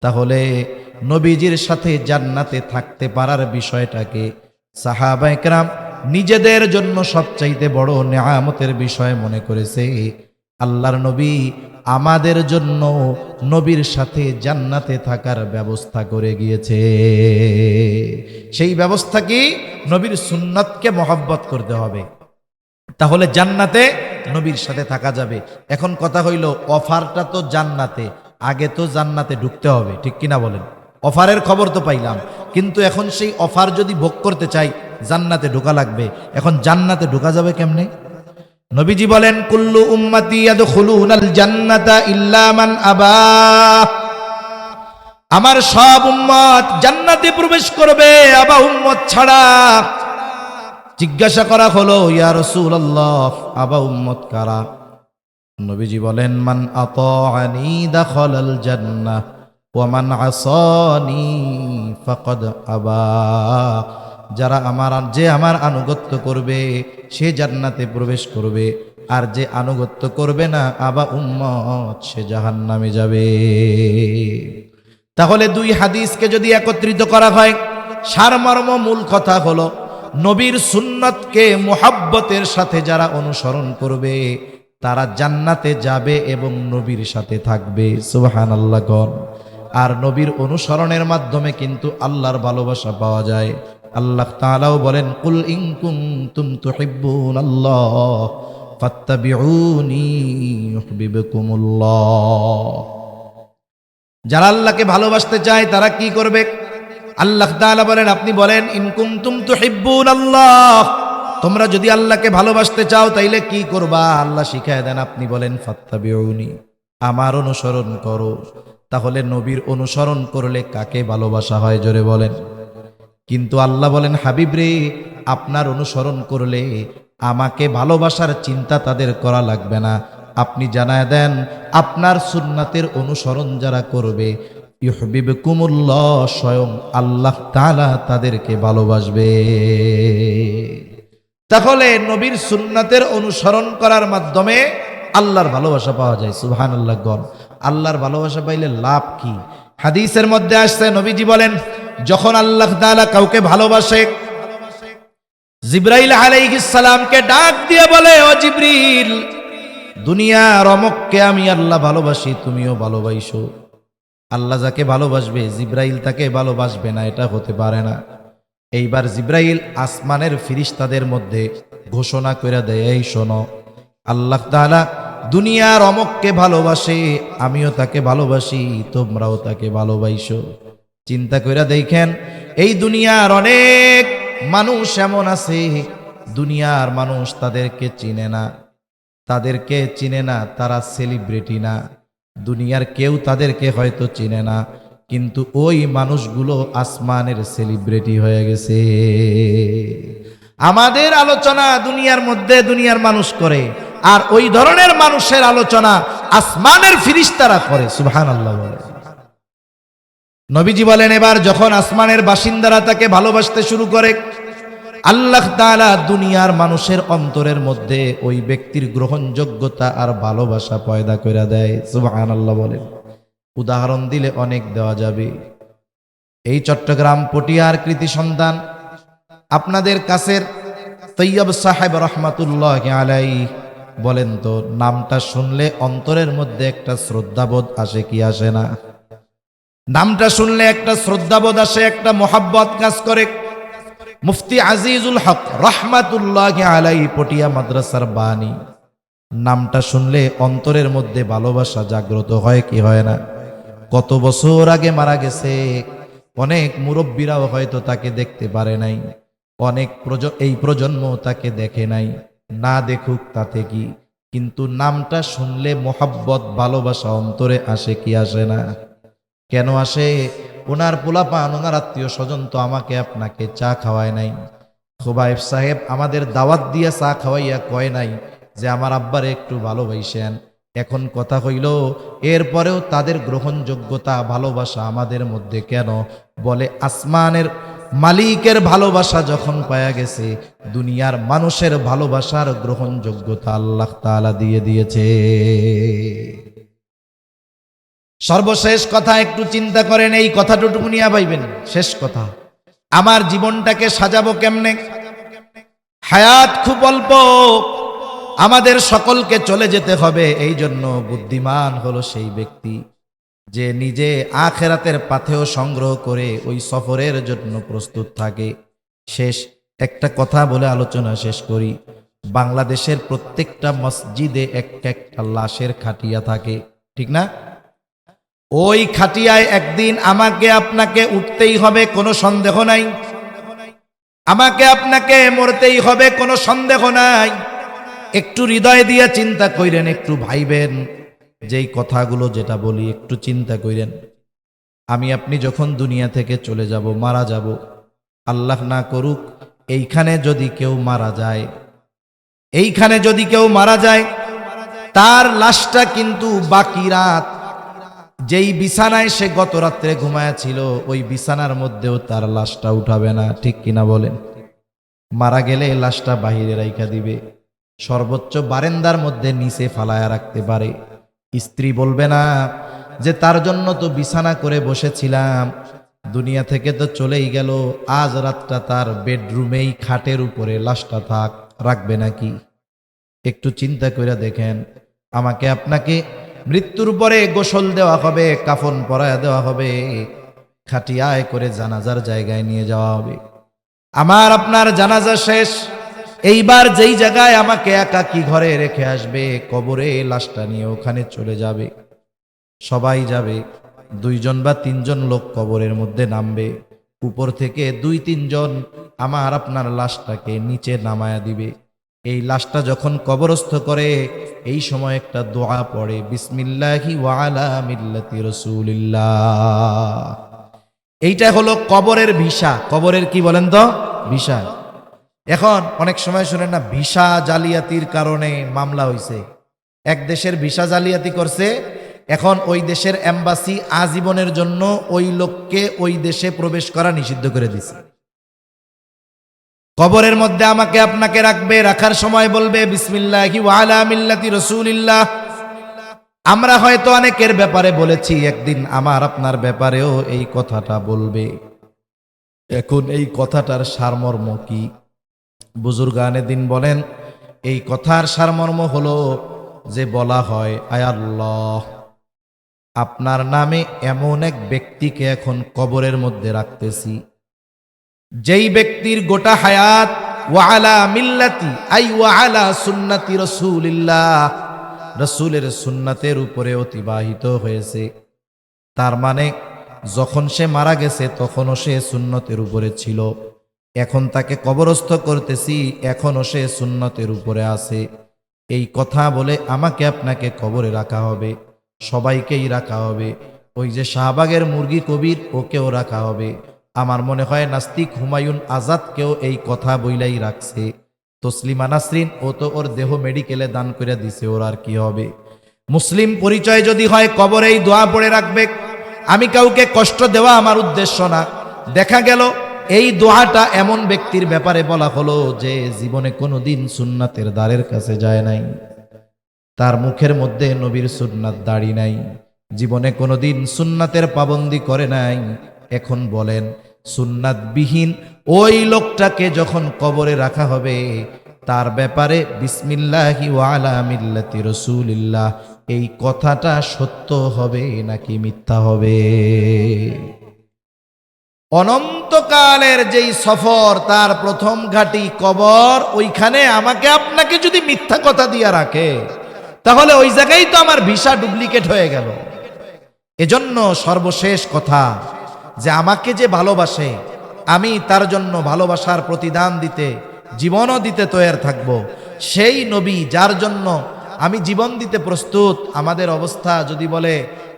তাহলে নবীজির সাথে জান্নাতে থাকতে পারার বিষয়টাকে সাহাবায়ে কেরাম নিজেদের জন্য সবচাইতে বড় নেয়ামতের বিষয় মনে করেছে। আল্লাহর নবী আমাদের জন্য নবীর সাথে জান্নাতে থাকার ব্যবস্থা করে গিয়েছে। সেই ব্যবস্থা কি? নবীর সুন্নাতকে মহব্বত করতে হবে, তাহলে জান্নাতে নবীর সাথে থাকা যাবে। এখন কথা হইল অফারটা তো জান্নাতে, আগে তো জান্নাতে ঢুকতে হবে, ঠিক কিনা বলেন? অফারের খবর তো পাইলাম, কিন্তু এখন সেই অফার যদি ভোগ করতে চাই জান্নাতে ঢোকা লাগবে। এখন জান্নাতে ঢোকা যাবে কেমনে? নবীজি বলেন, কুল্লু উম্মতি ইয়াদখুলুনাল জান্নাতা ইল্লা মান আবা। আমার সব উম্মত জান্নাতে প্রবেশ করবে, আবা উম্মত ছাড়া। জিজ্ঞাসা করা হলো, ইয়া রাসূলুল্লাহ আবা উম্মত কারা? নবীজি বলেন, মান আতাআনি দাখালাল জান্নাহ ওয়া মান আসানি ফাকাদ আবা। যারা আমার আনুগত্য করবে সে জান্নাতে প্রবেশ করবে, আর যে আনুগত্য করবে না আবা উম্মত সে জাহান্নামে যাবে। তাহলে দুই হাদিসকে যদি একত্রিত করা হয়, সারমর্ম মূল কথা হলো নবীর সুন্নতকে মুহাব্বতের সাথে যারা অনুসরণ করবে তারা জান্নাতে যাবে এবং নবীর সাথে থাকবে। সুবহানাল্লাহ গণ। আর নবীর অনুসরণের মাধ্যমে কিন্তু আল্লাহর ভালোবাসা পাওয়া যায়। আল্লাহ তাআলাও বলেন, কুল ইন কুনতুম তুহিব্বুনাল্লাহ ফাত্তাবিউনি ইউহিব্বুকুমুল্লাহ। যারা আল্লাহকে ভালোবাসতে চায় তারা কি করবে? আল্লাহ তাআলা বলেন, আপনি বলেন ইন কুনতুম তুহিব্বুনাল্লাহ, তোমরা যদি আল্লাহকে ভালোবাসতে চাও তাইলে কি করবা? আল্লাহ শিখায় দেন, আপনি বলেন ফাত্তাবিউনি, আমার অনুসরণ করো। তাহলে নবীর অনুসরণ করলে কাকে ভালোবাসা হয় জোরে বলেন? কিন্তু আল্লাহ বলেন, হাবিব রে, আপনার অনুসরণ করলে আমাকে ভালোবাসার চিন্তা তাদের করা লাগবে না। আপনি জানায় দেন আপনার সুন্নাতের অনুসরণ যারা করবে ইউহিব্বুকুমুল্লাহ, স্বয়ং আল্লাহ তাআলা তাদেরকে ভালোবাসবে। তাহলে নবীর সুন্নাতের অনুসরণ করার মাধ্যমে আল্লাহর ভালোবাসা পাওয়া যায়। সুবহানাল্লাহ গণ। আল্লাহর ভালোবাসা পাইলে লাভ কি? হাদিসের মধ্যে আসছে, নবীজি বলেন, যখন আল্লাহ তাআলা কাউকে ভালোবাসে, জিবরাইল আলাইহিস সালামকে ডাক দিয়ে বলে, ও জিবরিল, দুনিয়ার অমুককে আমি আল্লাহ ভালোবাসি, তুমিও ভালোবাসো। আল্লাহ যাকে ভালোবাসবে জিবরাইল তাকে ভালোবাসবে না, এটা হতে পারে না। এইবার জিবরাইল আসমানের ফিরিস্তাদের মধ্যে ঘোষণা করে দেয়, এই শোনো, আল্লাহ তাআলা দুনিয়ার অমুককে ভালোবাসে, আমিও তাকে ভালোবাসি, তোমরাও তাকে ভালোবাসো। চিন্তা কইরা দেখেন, এই দুনিয়ার অনেক মানুষ এমন আছে, দুনিয়ার মানুষ তাদেরকে চিনে না, তারা সেলিব্রিটি না, দুনিয়ার কেউ তাদেরকে হয়তো চিনে না, কিন্তু ওই মানুষগুলো আসমানের সেলিব্রিটি হয়ে গেছে। আমাদের আলোচনা দুনিয়ার মধ্যে দুনিয়ার মানুষ করে, আর ওই ধরনের মানুষের আলোচনা আসমানের ফিরিস্তারা করে। সুবহানাল্লাহ বলে। নবীজি বলেন, এবার যখন আসমানের বাসিন্দারা তাকে ভালোবাসতে শুরু করে, আল্লাহ তাআলা দুনিয়ার মানুষের অন্তরের মধ্যে ওই ব্যক্তির গ্রহণযোগ্যতা আর ভালোবাসা পয়দা করে দেয়। সুবহানাল্লাহ বলেন। উদাহরণ দিলে অনেক দেওয়া যাবে। এই চট্টগ্রাম পটিয়ার কৃতি সন্তান আপনাদের কাছের তৈয়ব সাহেব রহমাতুল্লাহি আলাইহি, বলেন তো, নামটা শুনলে অন্তরের মধ্যে একটা শ্রদ্ধাবোধ আসে কি আসে না? নামটা শুনলে একটা শ্রদ্ধাবোধ আসে, একটা মোহাব্বত কাজ করে। মুফতি আজিজুল হক রহমাতুল্লাহি আলাইহি পটিয়া মাদ্রাসার বানী, নামটা শুনলে অন্তরের মধ্যে ভালোবাসা জাগ্রত হয় কি হয় না? কত বছর আগে মারা গেছে, অনেক মুরব্বীরাও হয়তো তাকে দেখতে পারে নাই, অনেক এই প্রজন্ম তাকে দেখে নাই। না দেখুক তাতে কি, কিন্তু নামটা শুনলে মোহাব্বত ভালোবাসা অন্তরে আসে কি আসে না? কেন আসে? ওনার পোলাপান, ওনার আত্মীয় স্বজন তো আমাকে আপনাকে চা খাওয়ায় নাই, খোবাইব সাহেব আমাদের দাওয়াত দিয়ে চা খাওয়াইয়া কয় নাই যে আমার আব্বারে একটু ভালোবাসেন। এখন কথা হইল, এরপরেও তাদের গ্রহণযোগ্যতা ভালোবাসা আমাদের মধ্যে কেন? বলে আসমানের মালিকের ভালোবাসা যখন পাওয়া গেছে, দুনিয়ার মানুষের ভালোবাসার গ্রহণযোগ্যতা আল্লাহ তাআলা দিয়ে দিয়েছে। সর্বশেষ কথা একটু চিন্তা করেন, এই কথাটুকু নিয়ে ভাইবেন। শেষ কথা, আমার জীবনটাকে সাজাবো কেমনে? হায়াত খুব অল্প, আমাদের সকলকে চলে যেতে হবে। এই জন্য বুদ্ধিমান হলো সেই ব্যক্তি যে নিজে আখেরাতের পাথেয় সংগ্রহ করে ওই সফরের জন্য প্রস্তুত থাকে। শেষ একটা কথা বলে আলোচনা শেষ করি। বাংলাদেশের প্রত্যেকটা মসজিদে একটা লাশের খাটিয়া থাকে, ঠিক না? ওই খাটিয়ায় একদিন আমাকে আপনাকে উঠতেই হবে, কোনো সন্দেহ নাই। আমাকে আপনাকে মরতেই হবে, কোনো সন্দেহ নাই। একটু হৃদয় দিয়ে চিন্তা কইরেন, একটু ভাইবেন, যেই কথাগুলো যেটা বলি একটু চিন্তা কইরেন। আমি আপনি যখন দুনিয়া থেকে চলে যাব, মারা যাব, আল্লাহ না করুক এইখানে যদি কেউ মারা যায়, তার লাশটা কিন্তু বাকি রাত যেই বিছানায় সে গত রাত্রে ঘুমায়াছিল, ওই বিছানার মধ্যেও তার লাশটা উঠাবে না, ঠিক কিনা বলেন? মারা গেলে লাশটা বাহিরে রাইখা দিবে, সর্বোচ্চ বারান্দার মধ্যে নিচে ফালায়া রাখতে পারে। স্ত্রী বলবে না যে তার জন্য তো বিছানা করে বসেছিলাম, দুনিয়া থেকে তো চলেই গেল, আজ রাতটা তার বেডরুমেই খাটের উপরে লাশটা থাক, রাখবে নাকি? একটু চিন্তা করে দেখেন। আমাকে আপনাকে মৃত্যুর পরে গোসল দেওয়া হবে, কাফন পরায়া দেওয়া হবে, খাটিয়ায় করে জানাজার জায়গায় নিয়ে যাওয়া হবে। আমার আপনার জানাজা শেষ, এইবার যেই জায়গায় আমাকে একাকী ঘরে রেখে আসবে, কবরে লাশটা নিয়ে ওখানে চলে যাবে। সবাই যাবে, 2 জন বা 3 জন লোক কবরের মধ্যে নামবে, উপর থেকে 2-3 জন আমার আপনার লাশটাকে নিচে নামায়া দিবে। এই লাশটা যখন কবরস্থ করে, এই সময় একটা দোয়া পড়ে, বিসমিল্লাহি ওয়া আলা মিল্লাতি রাসূলিল্লাহ। এইটা হলো কবরের ভিসা। কবরের কি বলেন তো? ভিসা। এখন অনেক সময় শুনেন না, ভিসা জালিয়াতির কারণে মামলা হইছে। এক দেশের ভিসা জালিয়াতি করছে, এখন ওই দেশের এম্বাসি আজীবনের জন্য ওই লোককে ওই দেশে প্রবেশ করা নিষিদ্ধ করে দিছে। কবরের মধ্যে আমাকে আপনাকে রাখবে, রাখার সময় বলবে বিসমিল্লাহি ওয়া আলা মিল্লাতি রাসূলিল্লাহ। আমরা হয়তো অনেকের ব্যাপারে বলেছি, একদিন আমার আপনার ব্যাপারেও এই কথাটা বলবে। এখন এই কথাটার সারমর্ম কি? বুজুর্গানে দিন বলেন, এই কথার সারমর্ম হলো যে বলা হয়, আয় আল্লাহ, আপনার নামে এমন এক ব্যক্তিকে এখন কবরের মধ্যে রাখতেছি, যেই ব্যক্তির গোটা হায়াত ওয়া আলা মিল্লাতি আই ওয়া আলা সুন্নতি রাসূলিল্লাহ, রাসূলের সুন্নাতের উপরে অতিবাহিত হয়েছে। তার মানে যখন সে মারা গেছে তখনও সে সুন্নতের উপরে ছিল, এখন তাকে কবরস্থ করতেছি, এখনও সে সুন্নতের উপরে আছে। এই কথা বলে আমাকে আপনাকে কবরে রাখা হবে, সবাইকেই রাখা হবে। ওই যে শাহবাগের মুরগি কবির, ওকেও রাখা হবে। আমার মনে হয় নাস্তিক হুমায়ুন আজাদকেও এই কথা বইলাই রাখছে। তসলিমা নাসরিন, ও তো ওর দেহ মেডিকেলে দান করে দিছে, ওর আর কি হবে। মুসলিম পরিচয় যদি হয় কবরেই দোয়া পড়ে রাখবে। আমি কাউকে কষ্ট দেওয়া আমার উদ্দেশ্য না। দেখা গেল এই দোয়াটা এমন ব্যক্তির ব্যাপারে বলা হলো যে জীবনে কোনোদিন সুন্নাতের দ্বারের কাছে যায় নাই, তার মুখের মধ্যে নবীর সুন্নাত দাড়ি নাই, জীবনে কোনোদিন সুন্নাতের পাবন্দি করে নাই। এখন বলেন, সুন্নাতবিহীন ওই লোকটাকে যখন কবরে রাখা হবে, তার ব্যাপারে বিসমিল্লাহি ওয়া আলা মিল্লাতি রাসূলিল্লাহ এই কথাটা সত্য হবে নাকি মিথ্যা হবে? অনন্তকালের যেই সফর, তার প্রথম ঘাঁটি কবর, ওইখানে আমাকে আপনাকে যদি মিথ্যা কথা দিয়ে রাখে, তাহলে ওই জায়গায় তো আমার ভিসা ডুপ্লিকেট হয়ে গেল। এজন্য সর্বশেষ কথা, যে আমাকে যে ভালোবাসে, আমি তার জন্য ভালোবাসার প্রতিদান দিতে, জীবনও দিতে তৈরি থাকব। সেই নবী যার জন্য আমি জীবন দিতে প্রস্তুত, আমাদের অবস্থা যদি বলে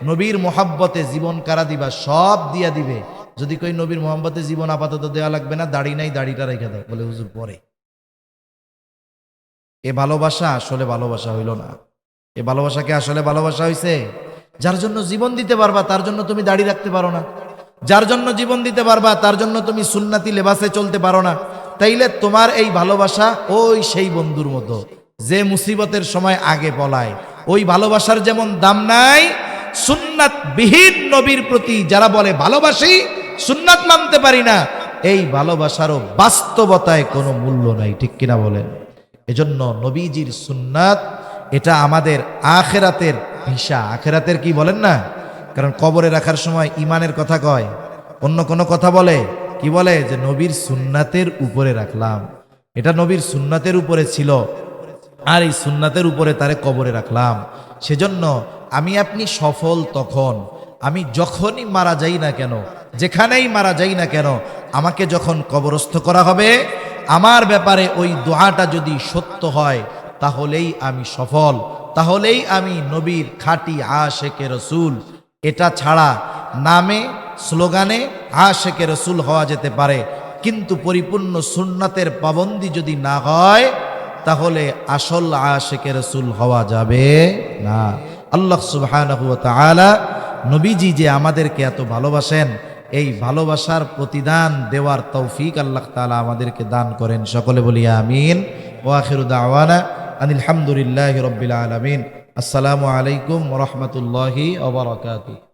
নবীর মোহাব্বতে জীবন কারা দিবা, সব দিয়া দিবে। যদি কই নবীর মোহাব্বতে জীবন আপাতত দেওয়া লাগবে না, দাড়ি নাই, দাড়িটা রেখে দাও, বলে হুজুর পরে। এ ভালোবাসা আসলে ভালোবাসা হইল না। এ ভালোবাসাকে আসলে ভালোবাসা হইছে? যার জন্য জীবন দিতে পারবা তার জন্য তুমি দাড়ি রাখতে পারো না, যার জন্য জীবন দিতে পারবা তার জন্য তুমি সুন্নতি লেবাসে চলতে পারো না। তাইলে তোমার এই ভালোবাসা ওই সেই বন্ধুর মতো যে মুসিবতের সময় আগে পলায়। ওই ভালোবাসার যেমন দাম নাই, সুন্নাত বিহীন নবীর প্রতি যারা বলে ভালোবাসি, সুন্নাত মানতে পারি না, এই ভালোবাসারও বাস্তবতায় কোনো মূল্য নাই। ঠিক কিনা বলেন? এজন্য নবীজির সুন্নাত এটা আমাদের আখেরাতের ভিসা। আখেরাতের কি বলেন না? কারণ কবরে রাখার সময় ইমানের কথা কয়, অন্য কোনো কথা বলে, কি বলে? যে নবীর সুন্নাতের উপরে রাখলাম, এটা নবীর সুন্নাতের উপরে ছিল, আর এই সুন্নাতের উপরে তারে কবরে রাখলাম। সেজন্য আমি আপনি সফল তখন, আমি যখনই মারা যাই না কেন, যেখানেই মারা যাই না কেন, আমাকে যখন কবরস্থ করা হবে, আমার ব্যাপারে ওই দোয়াটা যদি সত্য হয়, তাহলেই আমি সফল, তাহলেই আমি নবীর খাঁটি আশেকে রসুল। এটা ছাড়া নামে স্লোগানে আশেকে রসুল হওয়া যেতে পারে, কিন্তু পরিপূর্ণ সুন্নাতের পাবন্দি যদি না হয়, তাহলে আসল আশেকে রসুল হওয়া যাবে না। আল্লাহ সুবহানাহু ওয়া তাআলা নবীজি যে আমাদেরকে এত ভালোবাসেন, এই ভালোবাসার প্রতিদান দেওয়ার তৌফিক আল্লাহ তাআলা আমাদেরকে দান করেন। সকলে বলি আমিন। ওয়া আখিরু দাওয়ানা আনিল হামদুলিল্লাহি রাব্বিল আলামিন। আসসালামু আলাইকুম ওয়া রাহমাতুল্লাহি ওয়া বারাকাতুহু।